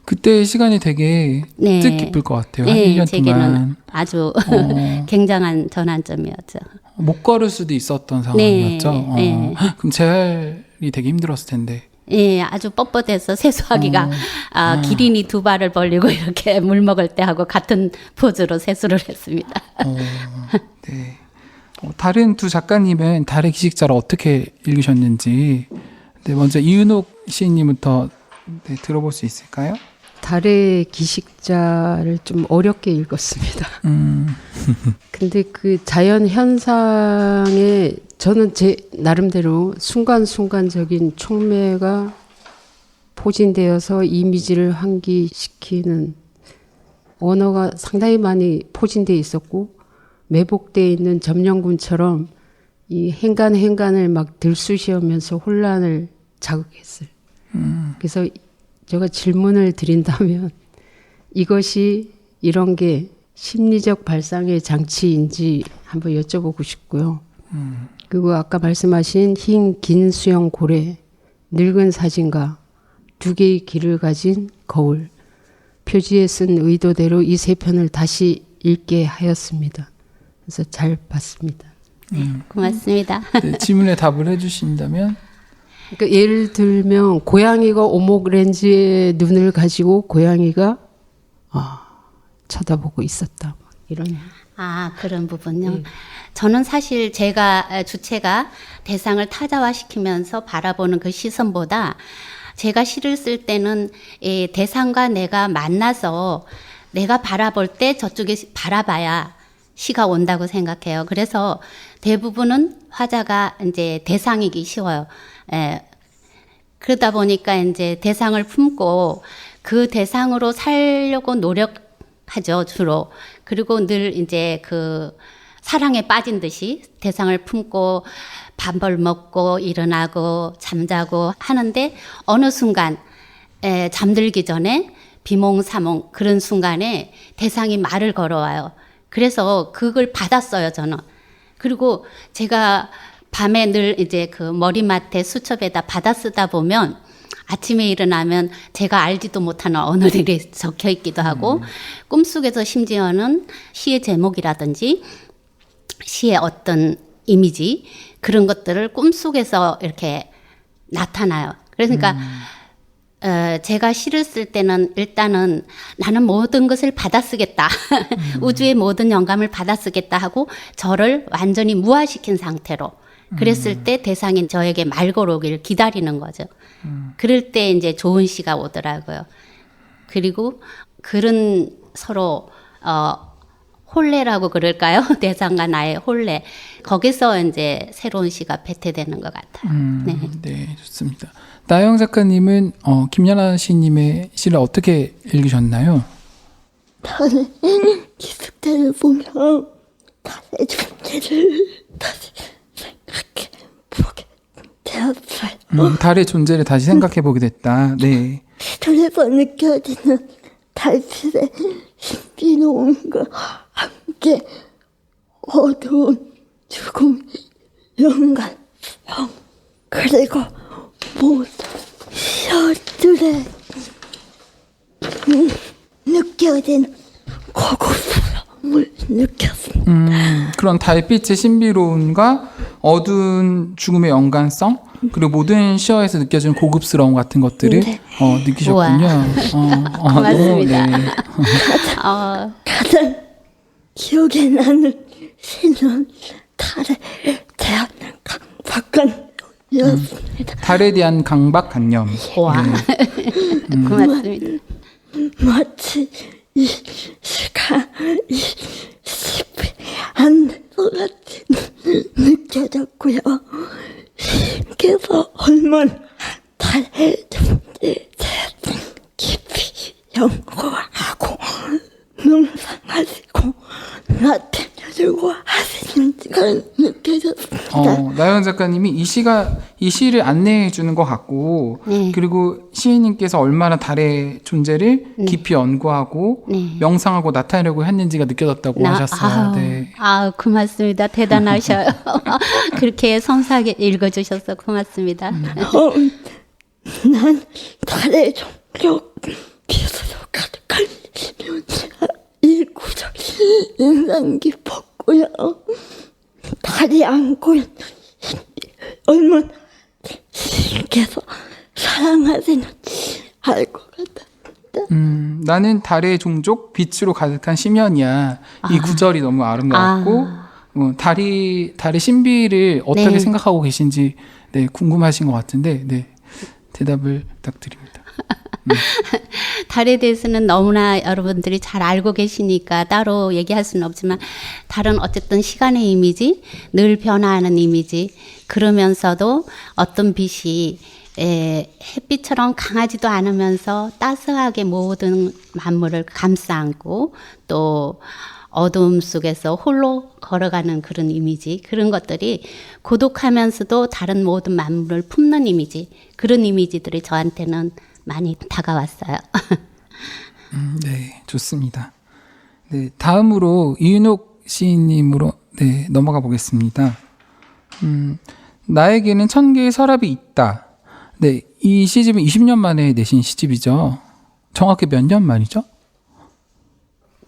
그때 시간이 되게 네. 뜻깊을 것 같아요. 한 네, 1년 제게는 동안. 아주 굉장한 전환점이었죠. 못 걸을 수도 있었던 상황이었죠. 네. 그럼 재활이 되게 힘들었을 텐데. 예, 아주 뻣뻣해서 세수하기가 기린이 2발을 벌리고 이렇게 물 먹을 때 하고 같은 포즈로 세수를 했습니다. 네. 다른 두 작가님은 달의 기식자를 어떻게 읽으셨는지 네, 먼저 이은옥 시인님부터 네, 들어볼 수 있을까요? 달의 기식자를 좀 어렵게 읽었습니다. 근데 그 자연 현상에 저는 제 나름대로 순간순간적인 촉매가 포진되어서 이미지를 환기시키는 언어가 상당히 많이 포진되어 있었고 매복되어 있는 점령군처럼 이 행간을 막 들쑤시면서 혼란을 자극했어요. 그래서 제가 질문을 드린다면 이것이 이런 게 심리적 발상의 장치인지 한번 여쭤보고 싶고요. 그리고 아까 말씀하신 흰 긴 수영 고래, 늙은 사진가, 2개의 길을 가진 거울, 표지에 쓴 의도대로 이 3편을 다시 읽게 하였습니다. 그래서 잘 봤습니다. 고맙습니다. 네, 질문에 답을 해주신다면? 그러니까 예를 들면 고양이가 오목 렌즈의 눈을 가지고 고양이가 쳐다보고 있었다. 이런. 그런 부분요. 저는 사실 제가 주체가 대상을 타자화시키면서 바라보는 그 시선보다 제가 시를 쓸 때는 대상과 내가 만나서 내가 바라볼 때 저쪽에 바라봐야 시가 온다고 생각해요. 그래서 대부분은 화자가 이제 대상이기 쉬워요. 그러다 보니까 이제 대상을 품고 그 대상으로 살려고 노력하죠, 주로. 그리고 늘 이제 그 사랑에 빠진 듯이 대상을 품고 밥을 먹고 일어나고 잠자고 하는데 어느 순간 잠들기 전에 비몽사몽 그런 순간에 대상이 말을 걸어와요. 그래서 그걸 받았어요, 저는. 그리고 제가 밤에 늘 이제 그 머리맡에 수첩에다 받아 쓰다 보면 아침에 일어나면 제가 알지도 못하는 언어들이 적혀 있기도 하고 꿈속에서 심지어는 시의 제목이라든지 시의 어떤 이미지 그런 것들을 꿈속에서 이렇게 나타나요. 그러니까 제가 시를 쓸 때는 일단은 나는 모든 것을 받아 쓰겠다. 우주의 모든 영감을 받아 쓰겠다 하고 저를 완전히 무화시킨 상태로 그랬을 때 대상인 저에게 말 걸어오기를 기다리는 거죠. 그럴 때 이제 좋은 시가 오더라고요. 그리고 그런 서로 혼례라고 그럴까요? 대상과 나의 혼례. 거기서 이제 새로운 시가 배태되는 것 같아요. 네, 좋습니다. 나영 작가님은 김연아 시인님의 시를 어떻게 읽으셨나요? 달의 기숙자를 보며 달의 존재를 다시 생각해 보게 되었어요. 달의 존재를 다시 생각해 보게 됐다. 네. 시절에서 느껴지는 달빛의 신비로움과 함께 어두운 죽음, 영감, 그리고 모든 시어들의 느껴진 고급스러움을 느꼈습니다. 그런 달빛의 신비로움과 어두운 죽음의 연관성 그리고 모든 시어에서 느껴지는 고급스러움 같은 것들을 느끼셨군요. 고맙습니다. 네. 가장 기억에 나는 시는 달의 태양과 박한 였습니다. 달에 대한 강박관념. 와. 네. 고맙습니다. 마치 이 시간이 쉽지 않는 것 같이 느껴졌고요. 신께서 얼마나 달해준지 깊이 연구하고 묵상하시고 나타내주고 하시는지가 느껴졌습니다. 나연 작가님이 이 시를 안내해 주는 것 같고, 네. 그리고 시인님께서 얼마나 달의 존재를 깊이 연구하고 네. 명상하고 나타내려고 했는지가 느껴졌다고 하셨어요. 네. 고맙습니다. 대단하셔요. 그렇게 섬세하게 읽어주셔서 고맙습니다. 난 달의 종족 기술로 가득한 시면체가 이 구절이 인상 깊었고요. 달이 안고 있는 얼마나 신께서 사랑하시는지 알 것 같다. 나는 달의 종족 빛으로 가득한 심연이야. 이 구절이 너무 아름다웠고, 달의 신비를 어떻게 네. 생각하고 계신지 네, 궁금하신 것 같은데, 네, 대답을 부탁드립니다. 달에 대해서는 너무나 여러분들이 잘 알고 계시니까 따로 얘기할 수는 없지만, 달은 어쨌든 시간의 이미지, 늘 변화하는 이미지, 그러면서도 어떤 빛이 햇빛처럼 강하지도 않으면서 따스하게 모든 만물을 감싸 안고 또 어두움 속에서 홀로 걸어가는 그런 이미지, 그런 것들이 고독하면서도 다른 모든 만물을 품는 이미지, 그런 이미지들이 저한테는 많이 다가왔어요. 네, 좋습니다. 네, 다음으로 이윤옥 시인님으로 네, 넘어가 보겠습니다. 나에게는 1000개의 서랍이 있다. 네, 이 시집은 20년 만에 내신 시집이죠. 정확히 몇 년 만이죠?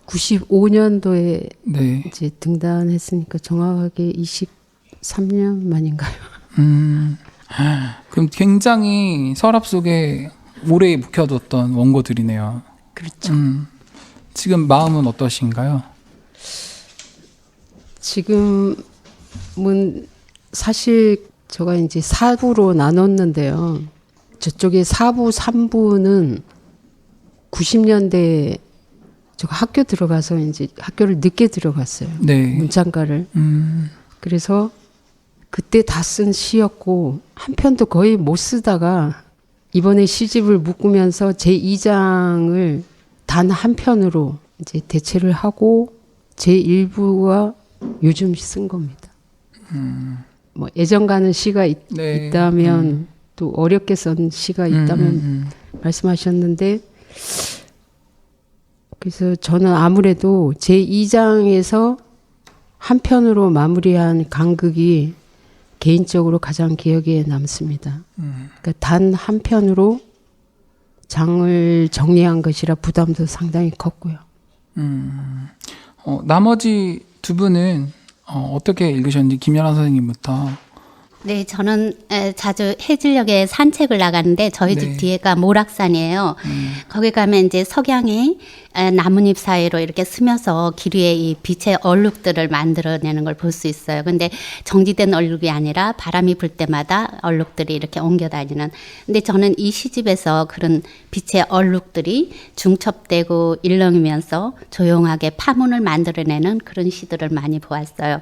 95년도에 네. 이제 등단했으니까 정확하게 23년 만인가요? 그럼 굉장히 서랍 속에 오래 묵혀뒀던 원고들이네요. 그렇죠. 지금 마음은 어떠신가요? 지금은 사실 제가 이제 4부로 나눴는데요. 저쪽에 4부, 3부는 90년대에 제가 학교 들어가서 이제 학교를 늦게 들어갔어요. 네. 문창가를. 그래서 그때 다 쓴 시였고 한 편도 거의 못 쓰다가 이번에 시집을 묶으면서 제2장을 단 한 편으로 이제 대체를 하고 제1부가 요즘 쓴 겁니다. 뭐 애정 가는 시가 네. 있다면 또 어렵게 쓴 시가 있다면 말씀하셨는데 그래서 저는 아무래도 제2장에서 한 편으로 마무리한 간극이 개인적으로 가장 기억에 남습니다. 그러니까 단 한 편으로 장을 정리한 것이라 부담도 상당히 컸고요. 나머지 두 분은 어떻게 읽으셨는지 김연아 선생님부터. 네, 저는 자주 해질녘에 산책을 나가는데 저희 집 네. 뒤에가 모락산이에요. 거기 가면 이제 석양이 나뭇잎 사이로 이렇게 스며서 길 위에 이 빛의 얼룩들을 만들어내는 걸 볼 수 있어요. 근데 정지된 얼룩이 아니라 바람이 불 때마다 얼룩들이 이렇게 옮겨 다니는. 근데 저는 이 시집에서 그런 빛의 얼룩들이 중첩되고 일렁이면서 조용하게 파문을 만들어내는 그런 시들을 많이 보았어요.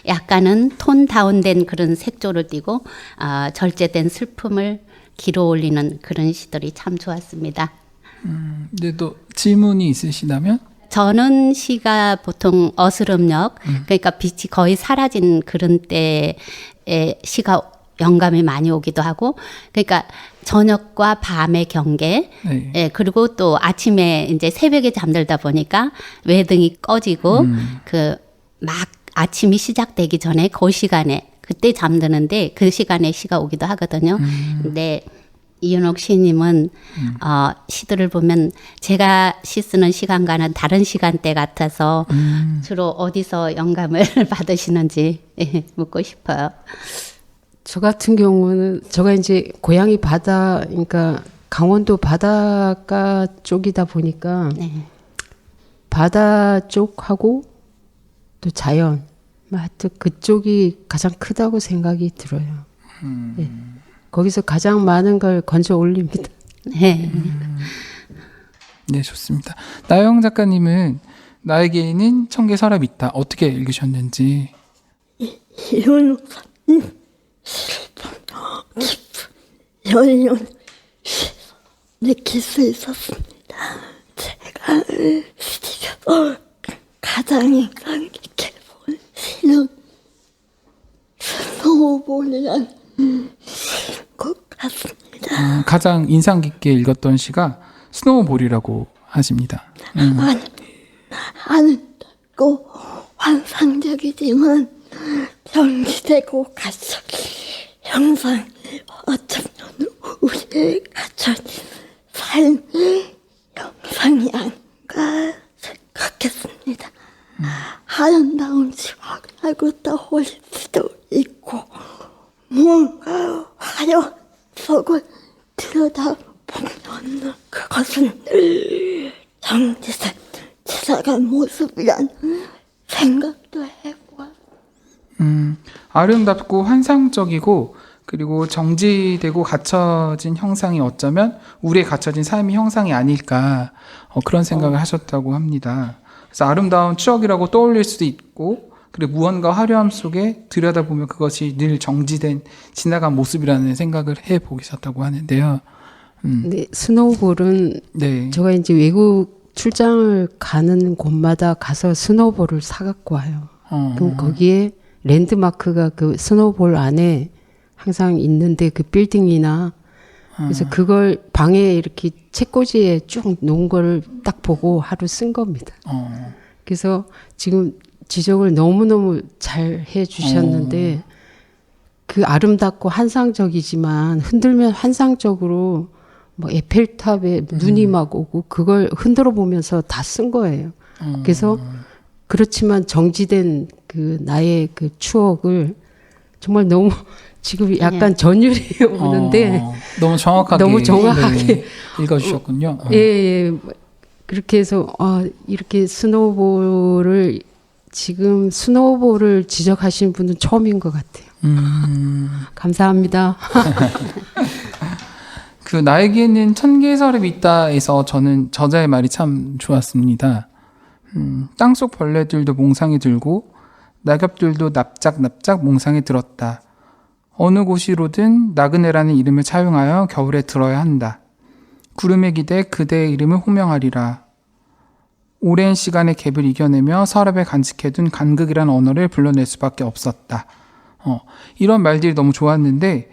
약간은 톤 다운된 그런 색조를 띠고 절제된 슬픔을 기로 올리는 그런 시들이 참 좋았습니다. 근데 또 질문이 있으시다면? 저는 시가 보통 어스름역, 그러니까 빛이 거의 사라진 그런 때에 시가 영감이 많이 오기도 하고, 그러니까 저녁과 밤의 경계, 네. 예, 그리고 또 아침에 이제 새벽에 잠들다 보니까 외등이 꺼지고, 막 아침이 시작되기 전에 그 시간에, 그때 잠드는데 그 시간에 시가 오기도 하거든요. 근데 이윤옥 시인님은 시들을 보면 제가 시 쓰는 시간과는 다른 시간대 같아서 주로 어디서 영감을 받으시는지 묻고 싶어요. 저 같은 경우는 제가 이제 고향이 바다, 그러니까 강원도 바닷가 쪽이다 보니까 네. 바다 쪽하고 또 자연, 하여튼 그쪽이 가장 크다고 생각이 들어요. 예. 거기서 가장 많은 걸 건져 올립니다. 네. 네, 좋습니다. 나영 작가님은 나에게는 천개 서랍이 있다. 어떻게 읽으셨는지. 이혼사님 슬픈 깊은 연륜 느낄 수 있었습니다. 제가 시집에서 가장 인상 깊게 본 시는 스노우볼이라는 시인 것 같습니다. 가장 인상 깊게 읽었던 시가 스노우볼이라고 하십니다. 아름답고 환상적이지만 정지되고 갇혀 형상 어쩌면 우리의 갇혀진 삶의 형상이 아닌가 생각했습니다. 아름다운 지화라고 떠올릴 수도 있고 뭔가 화려 속을 들여다보면 그것은 정지된 지나간 모습이란 생각도 해보아. 아름답고 환상적이고 그리고 정지되고 갇혀진 형상이 어쩌면 우리의 갇혀진 삶의 형상이 아닐까 그런 생각을 하셨다고 합니다. 그래서 아름다운 추억이라고 떠올릴 수도 있고 그리고 무언가 화려함 속에 들여다보면 그것이 늘 정지된 지나간 모습이라는 생각을 해보셨다고 하는데요. 근데 스노우볼은 네. 제가 이제 외국 출장을 가는 곳마다 가서 스노우볼을 사갖고 와요. 그럼 거기에 랜드마크가 그 스노우볼 안에 항상 있는데 그 빌딩이나 그래서 그걸 방에 이렇게 책꽂이에 쭉 놓은 걸 딱 보고 하루 쓴 겁니다. 그래서 지금 지적을 너무너무 잘 해주셨는데 그 아름답고 환상적이지만 흔들면 환상적으로 뭐 에펠탑에 눈이 막 오고 그걸 흔들어 보면서 다 쓴 거예요. 그래서 그렇지만 정지된 그 나의 그 추억을 정말 너무 지금 약간 전율이 오는데 너무 정확하게 네, 읽어주셨군요. 예. 그렇게 해서 이렇게 스노우볼을 지금 스노우볼을 지적하신 분은 처음인 것 같아요. 감사합니다. 그 나에게는 천개의 서랍이 있다에서 저는 저자의 말이 참 좋았습니다. 땅속 벌레들도 몽상에 들고 낙엽들도 납작납작 몽상에 들었다. 어느 곳이로든 나그네라는 이름을 차용하여 겨울에 들어야 한다. 구름에 기대 그대의 이름을 호명하리라. 오랜 시간의 갭을 이겨내며 서랍에 간직해둔 간극이란 언어를 불러낼 수밖에 없었다. 이런 말들이 너무 좋았는데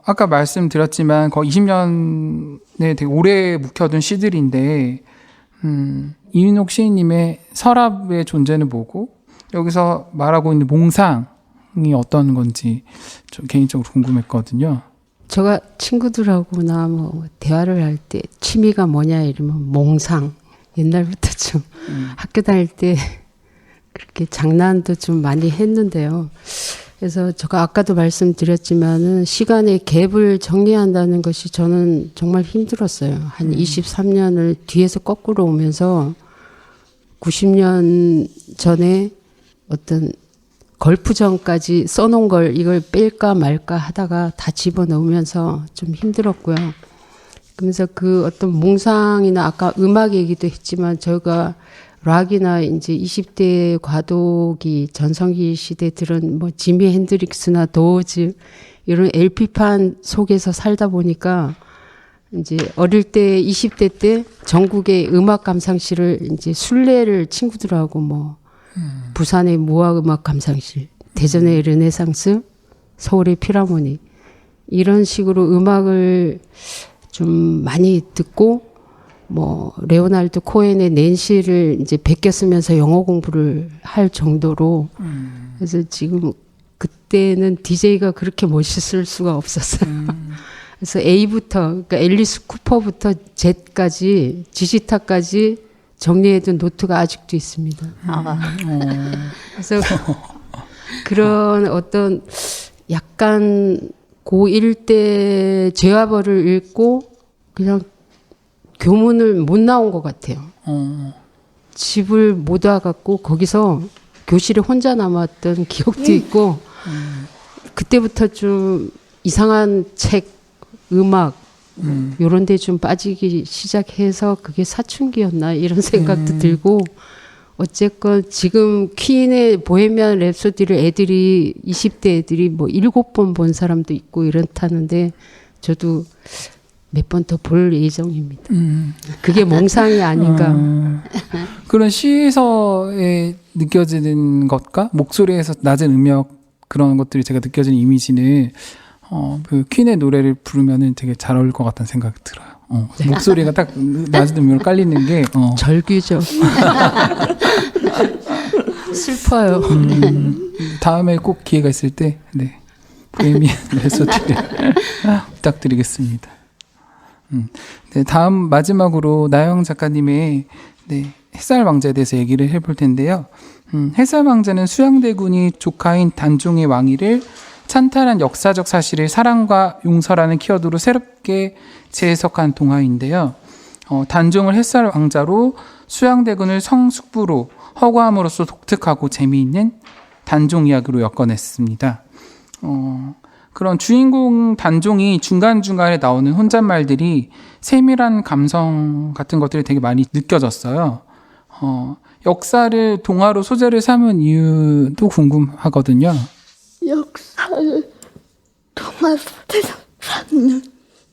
아까 말씀드렸지만 거의 20년에 되게 오래 묵혀둔 시들인데 이윤옥 시인님의 서랍의 존재는 뭐고 여기서 말하고 있는 몽상이 어떤 건지 좀 개인적으로 궁금했거든요. 제가 친구들하고나 뭐 대화를 할 때 취미가 뭐냐 이러면 몽상. 옛날부터 좀 학교 다닐 때 그렇게 장난도 좀 많이 했는데요. 그래서 제가 아까도 말씀드렸지만은 시간의 갭을 정리한다는 것이 저는 정말 힘들었어요. 한 23년을 뒤에서 거꾸로 오면서 90년 전에 어떤 걸프전까지 써놓은 걸 이걸 뺄까 말까 하다가 다 집어넣으면서 좀 힘들었고요. 그러면서 그 어떤 몽상이나 아까 음악 얘기도 했지만 저희가 락이나 이제 20대 과도기 전성기 시대 들은 뭐 지미 핸드릭스나 도어즈 이런 LP판 속에서 살다 보니까 이제 어릴 때 20대 때 전국의 음악 감상실을 이제 순례를 친구들하고 뭐 부산의 무화음악 감상실, 대전의 르네상스, 서울의 필하모니 이런 식으로 음악을 좀 많이 듣고 뭐 레오나르도 코엔의 낸시를 이제 베껴쓰면서 영어 공부를 할 정도로 그래서 지금 그때는 DJ가 그렇게 멋있을 수가 없었어요. 그래서 A부터 그러니까 앨리스 쿠퍼부터 Z까지 지지타까지 정리해둔 노트가 아직도 있습니다. 그래서 그런 어떤 약간 고1 때 죄와벌을 읽고 그냥 교문을 못 나온 것 같아요. 집을 못 와갖고 거기서 교실에 혼자 남았던 기억도 있고 그때부터 좀 이상한 책, 음악 요런 데 좀 빠지기 시작해서 그게 사춘기였나 이런 생각도 들고 어쨌건 지금 퀸의 보헤미안 랩소디를 애들이 20대 애들이 뭐 7번 본 사람도 있고 이렇다는데 저도 몇 번 더 볼 예정입니다. 그게 몽상이 아닌가. 그런 시에서의 느껴지는 것과 목소리에서 낮은 음역 그런 것들이 제가 느껴지는 이미지는 그 퀸의 노래를 부르면은 되게 잘 어울릴 것 같다는 생각이 들어요. 목소리가 딱 낮은 음역으로 깔리는 게 절규죠. 슬퍼요. 다음에 꼭 기회가 있을 때 네, 보헤미안 랩소디를 부탁드리겠습니다. 네, 다음 마지막으로 나영 작가님의 네, 햇살 왕자에 대해서 얘기를 해볼 텐데요. 햇살 왕자는 수양대군이 조카인 단종의 왕위를 찬탈한 역사적 사실을 사랑과 용서라는 키워드로 새롭게 재해석한 동화인데요. 단종을 햇살 왕자로 수양대군을 성숙부로 허구함으로써 독특하고 재미있는 단종 이야기로 엮어냈습니다. 그런 주인공 단종이 중간중간에 나오는 혼잣말들이 세밀한 감성 같은 것들이 되게 많이 느껴졌어요. 역사를 동화로 소재를 삼은 이유도 궁금하거든요. 역사를 동화 속에서 삼는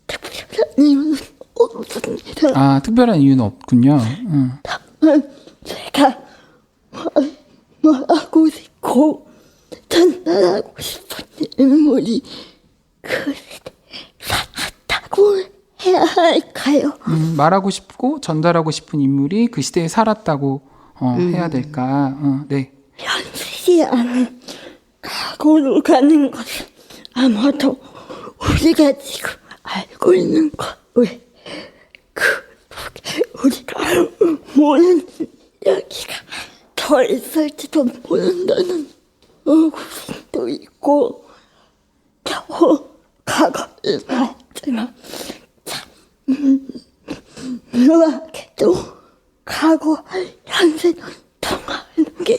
특별한 이유는 없습니다. 아, 특별한 이유는 없군요. 다만 제가 말하고 싶고 전달하고 싶은 인물이 그 시대에 살았다고 해야 할까요? 말하고 싶고 전달하고 싶은 인물이 그 시대에 살았다고 해야 될까? 네. 현실이 아닌 과거로 가는 것은 아마도 우리가 지금 알고 있는 것 외에 그 속에 우리가 모르는 이야기가 더 있을지도 모른다는 의구심도 있고 겨우 과거를 말했지만 참 묘하게도 과거 현실 통하는 게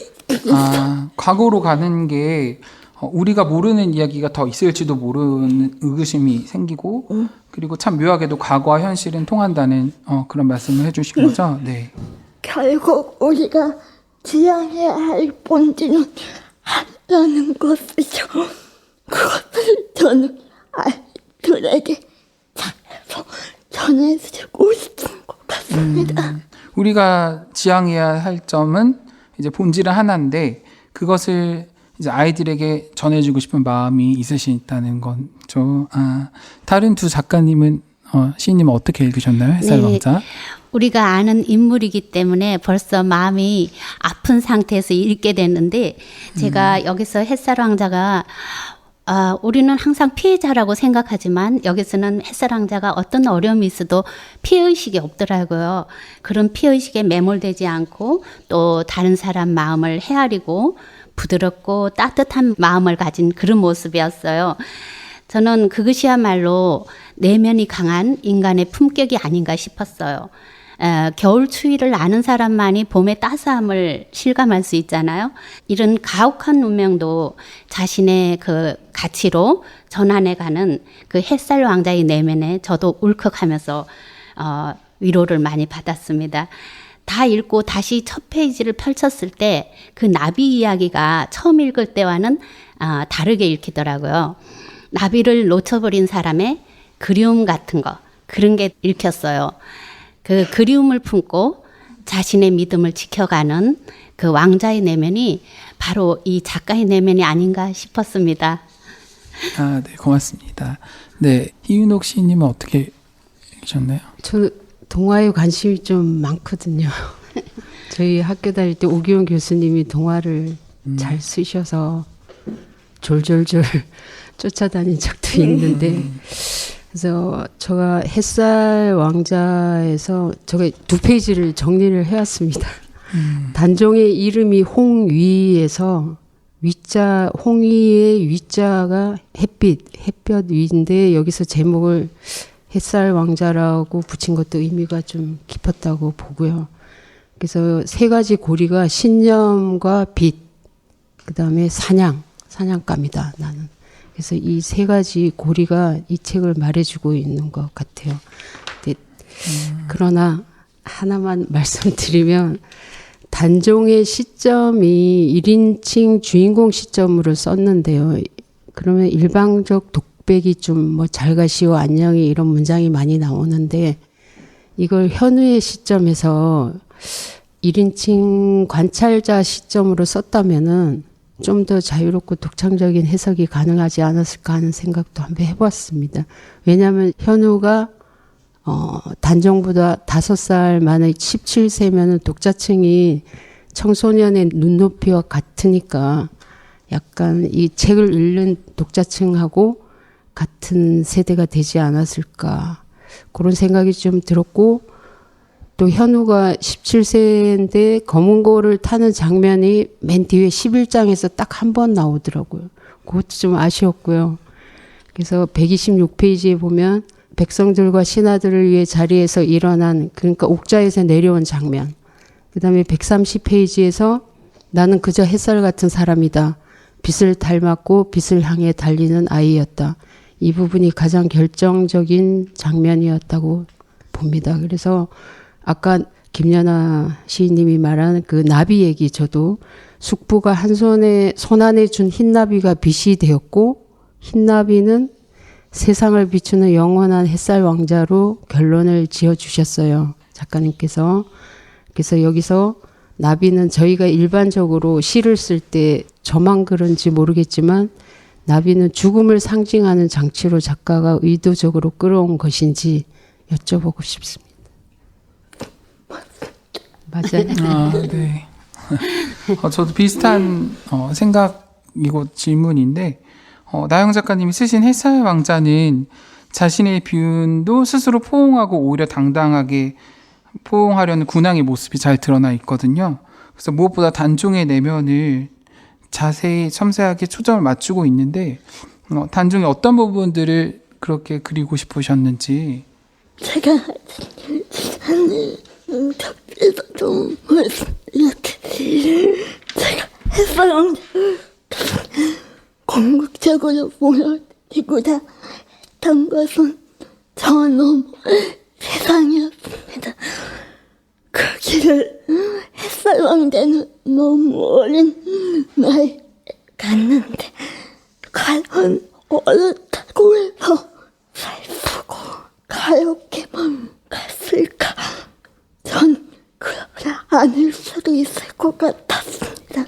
아, 과거로 가는 게 우리가 모르는 이야기가 더 있을지도 모르는 의구심이 생기고 그리고 참 묘하게도 과거와 현실은 통한다는 그런 말씀을 해주신 거죠. 네. 결국 우리가 지향해야 할 본질은 한다는 것이죠. 그것을 저는 아이들에게 잘해서 전해주고 싶은 것 같습니다. 우리가 지향해야 할 점은 이제 본질은 하나인데 그것을 이제 아이들에게 전해주고 싶은 마음이 있으시다는 거죠. 아, 다른 두 작가님은 시인님은 어떻게 읽으셨나요? 햇살 왕자. 우리가 아는 인물이기 때문에 벌써 마음이 아픈 상태에서 읽게 됐는데 제가 여기서 햇살 왕자가 우리는 항상 피해자라고 생각하지만 여기서는 햇살 왕자가 어떤 어려움이 있어도 피해의식이 없더라고요. 그런 피해의식에 매몰되지 않고 또 다른 사람 마음을 헤아리고 부드럽고 따뜻한 마음을 가진 그런 모습이었어요. 저는 그것이야말로 내면이 강한 인간의 품격이 아닌가 싶었어요. 겨울 추위를 아는 사람만이 봄의 따스함을 실감할 수 있잖아요. 이런 가혹한 운명도 자신의 그 가치로 전환해가는 그 햇살 왕자의 내면에 저도 울컥하면서 위로를 많이 받았습니다. 다 읽고 다시 첫 페이지를 펼쳤을 때 그 나비 이야기가 처음 읽을 때와는 다르게 읽히더라고요. 나비를 놓쳐버린 사람의 그리움 같은 거, 그런 게 읽혔어요. 그 그리움을 품고 자신의 믿음을 지켜가는 그 왕자의 내면이 바로 이 작가의 내면이 아닌가 싶었습니다. 아, 네, 고맙습니다. 네, 이윤옥 시인님은 어떻게 읽으셨나요? 저는 동화에 관심이 좀 많거든요. 저희 학교 다닐 때 오기훈 교수님이 동화를 잘 쓰셔서 졸졸졸 쫓아다닌 적도 있는데 그래서 제가 햇살 왕자에서 제가 2페이지를 정리를 해왔습니다. 단종의 이름이 홍위에서 위자, 홍위의 위자가 햇볕 위인데 여기서 제목을 햇살 왕자라고 붙인 것도 의미가 좀 깊었다고 보고요. 그래서 3가지 고리가 신념과 빛, 그 다음에 사냥감이다, 나는. 그래서 이 세 가지 고리가 이 책을 말해주고 있는 것 같아요. 근데 그러나 하나만 말씀드리면 단종의 시점이 1인칭 주인공 시점으로 썼는데요. 그러면 일방적 독백이 좀 뭐 잘 가시오 안녕히 이런 문장이 많이 나오는데 이걸 현우의 시점에서 1인칭 관찰자 시점으로 썼다면은 좀 더 자유롭고 독창적인 해석이 가능하지 않았을까 하는 생각도 한번 해봤습니다. 왜냐하면 현우가 단종보다 5살 만에 17세면은 독자층이 청소년의 눈높이와 같으니까 약간 이 책을 읽는 독자층하고 같은 세대가 되지 않았을까 그런 생각이 좀 들었고 또 현우가 17세인데 검은 고를 타는 장면이 맨 뒤에 11장에서 딱 한 번 나오더라고요. 그것도 좀 아쉬웠고요. 그래서 126페이지에 보면 백성들과 신하들을 위해 자리에서 일어난 그러니까 옥좌에서 내려온 장면. 그다음에 130페이지에서 나는 그저 햇살 같은 사람이다. 빛을 닮았고 빛을 향해 달리는 아이였다. 이 부분이 가장 결정적인 장면이었다고 봅니다. 그래서 아까 김연아 시인님이 말한 그 나비 얘기 저도 숙부가 한 손 안에 준 흰나비가 빛이 되었고 흰나비는 세상을 비추는 영원한 햇살 왕자로 결론을 지어주셨어요. 작가님께서. 그래서 여기서 나비는 저희가 일반적으로 시를 쓸 때 저만 그런지 모르겠지만 나비는 죽음을 상징하는 장치로 작가가 의도적으로 끌어온 것인지 여쭤보고 싶습니다. 맞아요. 네. 저도 비슷한 생각이고 질문인데 나영 작가님이 쓰신 햇살 왕자는 자신의 비운도 스스로 포옹하고 오히려 당당하게 포옹하려는 군왕의 모습이 잘 드러나 있거든요. 그래서 무엇보다 단종의 내면을 자세히 섬세하게 초점을 맞추고 있는데 단종의 어떤 부분들을 그렇게 그리고 싶으셨는지. 제가 답에서 좀 말씀드렸듯이 제가 햇살 왕자 궁극적으로 보여드리고자 했던 것은 저 너머 세상이었습니다. 그 길을 햇살 왕자는 너무 어린 나이에 갔는데 과연 어떻다고 해서 슬프고 가엾게만 갔을까? 전 그러지 않을 수도 있을 것 같았습니다.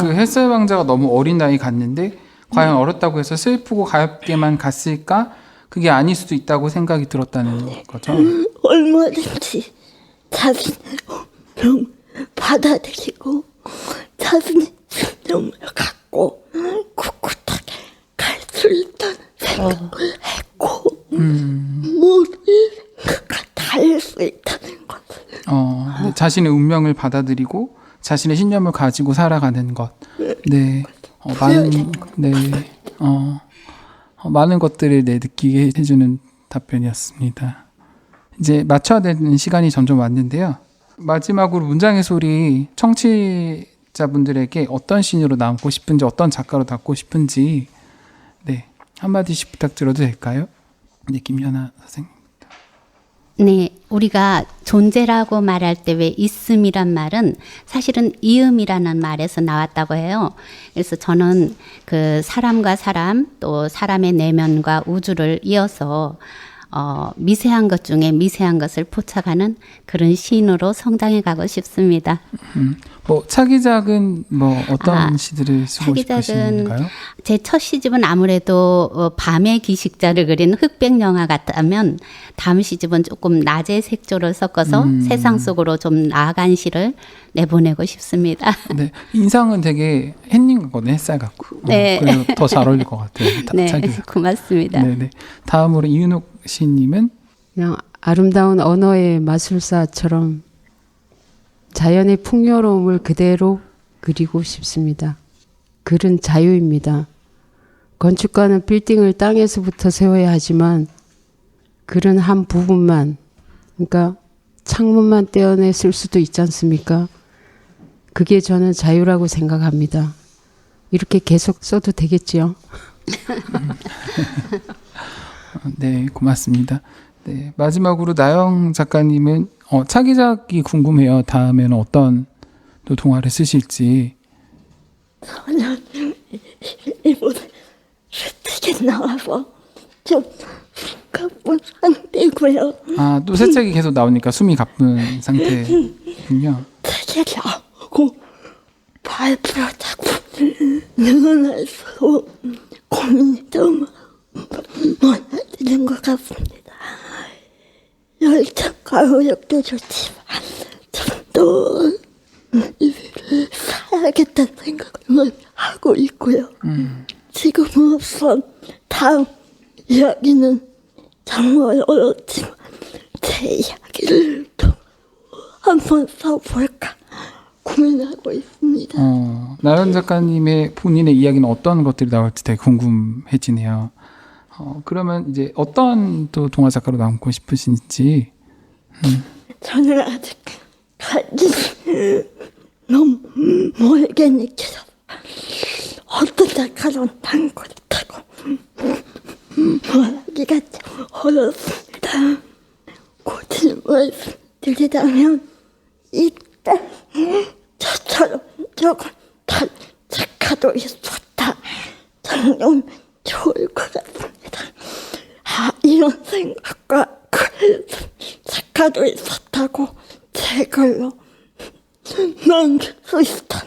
그 햇살 왕자가 너무 어린 나이 갔는데 과연 어렸다고 해서 슬프고 가엾게만 갔을까? 그게 아닐 수도 있다고 생각이 들었다는 거죠. 얼마든지 자신의 운명을 받아들이고 자신의 신념을 갖고 꿋꿋하게 갈 수 있다는 생각을 했고 모든 생각을 다 할 수 있다는 것을 자신의 운명을 받아들이고 자신의 신념을 가지고 살아가는 것. 네. 많은 것들을 느끼게 해주는 답변이었습니다. 이제 맞춰야 되는 시간이 점점 왔는데요. 마지막으로 문장의 소리 청취자분들에게 어떤 시인으로 남고 싶은지 어떤 작가로 남고 싶은지 한마디씩 부탁드려도 될까요? 네, 김연아 선생님. 네, 우리가 존재라고 말할 때 왜 있음이란 말은 사실은 이음이라는 말에서 나왔다고 해요. 그래서 저는 그 사람과 사람 또 사람의 내면과 우주를 이어서 미세한 것 중에 미세한 것을 포착하는 그런 시인으로 성장해 가고 싶습니다. 차기작은 어떤 시들을 쓰고 싶으신가요? 제 첫 시집은 아무래도 밤의 기식자를 그린 흑백 영화 같다면 다음 시집은 조금 낮의 색조를 섞어서 세상 속으로 좀 나아간 시를 내보내고 싶습니다. 네, 인상은 되게 햇님 같거든요. 햇살 같고. 네. 그래서 더 잘 어울릴 것 같아요. 네, 차기작. 고맙습니다. 네. 다음으로 이은옥 시인님은 그냥 아름다운 언어의 마술사처럼 자연의 풍요로움을 그대로 그리고 싶습니다. 글은 자유입니다. 건축가는 빌딩을 땅에서부터 세워야 하지만 글은 한 부분만, 그러니까 창문만 떼어내 쓸 수도 있지 않습니까? 그게 저는 자유라고 생각합니다. 이렇게 계속 써도 되겠지요? 네, 고맙습니다. 네, 마지막으로 나영 작가님은 차기작이 궁금해요. 다음에는 어떤 또 동화를 쓰실지. 저는 이번에 새책이 나와서 좀 가쁜 상태고요. 아, 또 새 책이 계속 나오니까 숨이 가쁜 상태군요. 책이 나오고 발표를 자꾸 늘어날수록 고민이 좀 많아지는 것 같습니다. 열정과 의욕도 좋지만 좀 더 살아야겠다는 생각을 하고 있고요. 지금으로선 다음 이야기는 정말 어렵지만 제 이야기를 또 한번 써볼까 고민하고 있습니다. 나연 작가님의 본인의 이야기는 어떤 것들이 나올지 되게 궁금해지네요. 그러면 이제 어떤 또 동화 작가로 남고 싶으신지. 저는 아직까지 너무 멀게 느껴서 어떤 작가로 남고 싶다고 말하기가 좀 어렵습니다. 고치는 말씀 드리자면 일단 저처럼 조금 다른 작가도 있었다. 정말 좋을 것 같습니다. 이런 생각과 그래서 작가도 있었다고 제 걸로 남길 수 있다는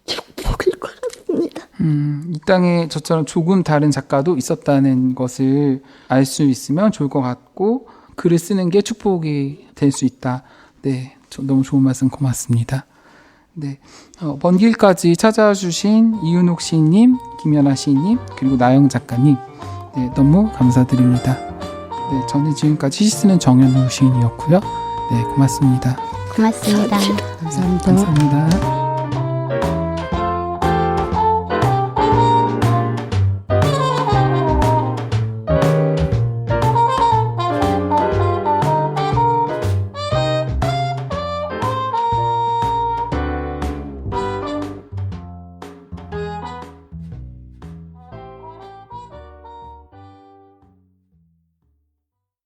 축복일 것 같습니다. 이 땅에 저처럼 조금 다른 작가도 있었다는 것을 알 수 있으면 좋을 것 같고, 글을 쓰는 게 축복이 될 수 있다. 네, 너무 좋은 말씀 고맙습니다. 네, 먼 길까지 찾아주신 이윤옥 시인님, 김연아 시인님, 그리고 나영 작가님, 네, 너무 감사드립니다. 네, 저는 지금까지 시 쓰는 정현우 시인이었고요. 네, 고맙습니다. 고맙습니다. 감사합니다. 감사합니다.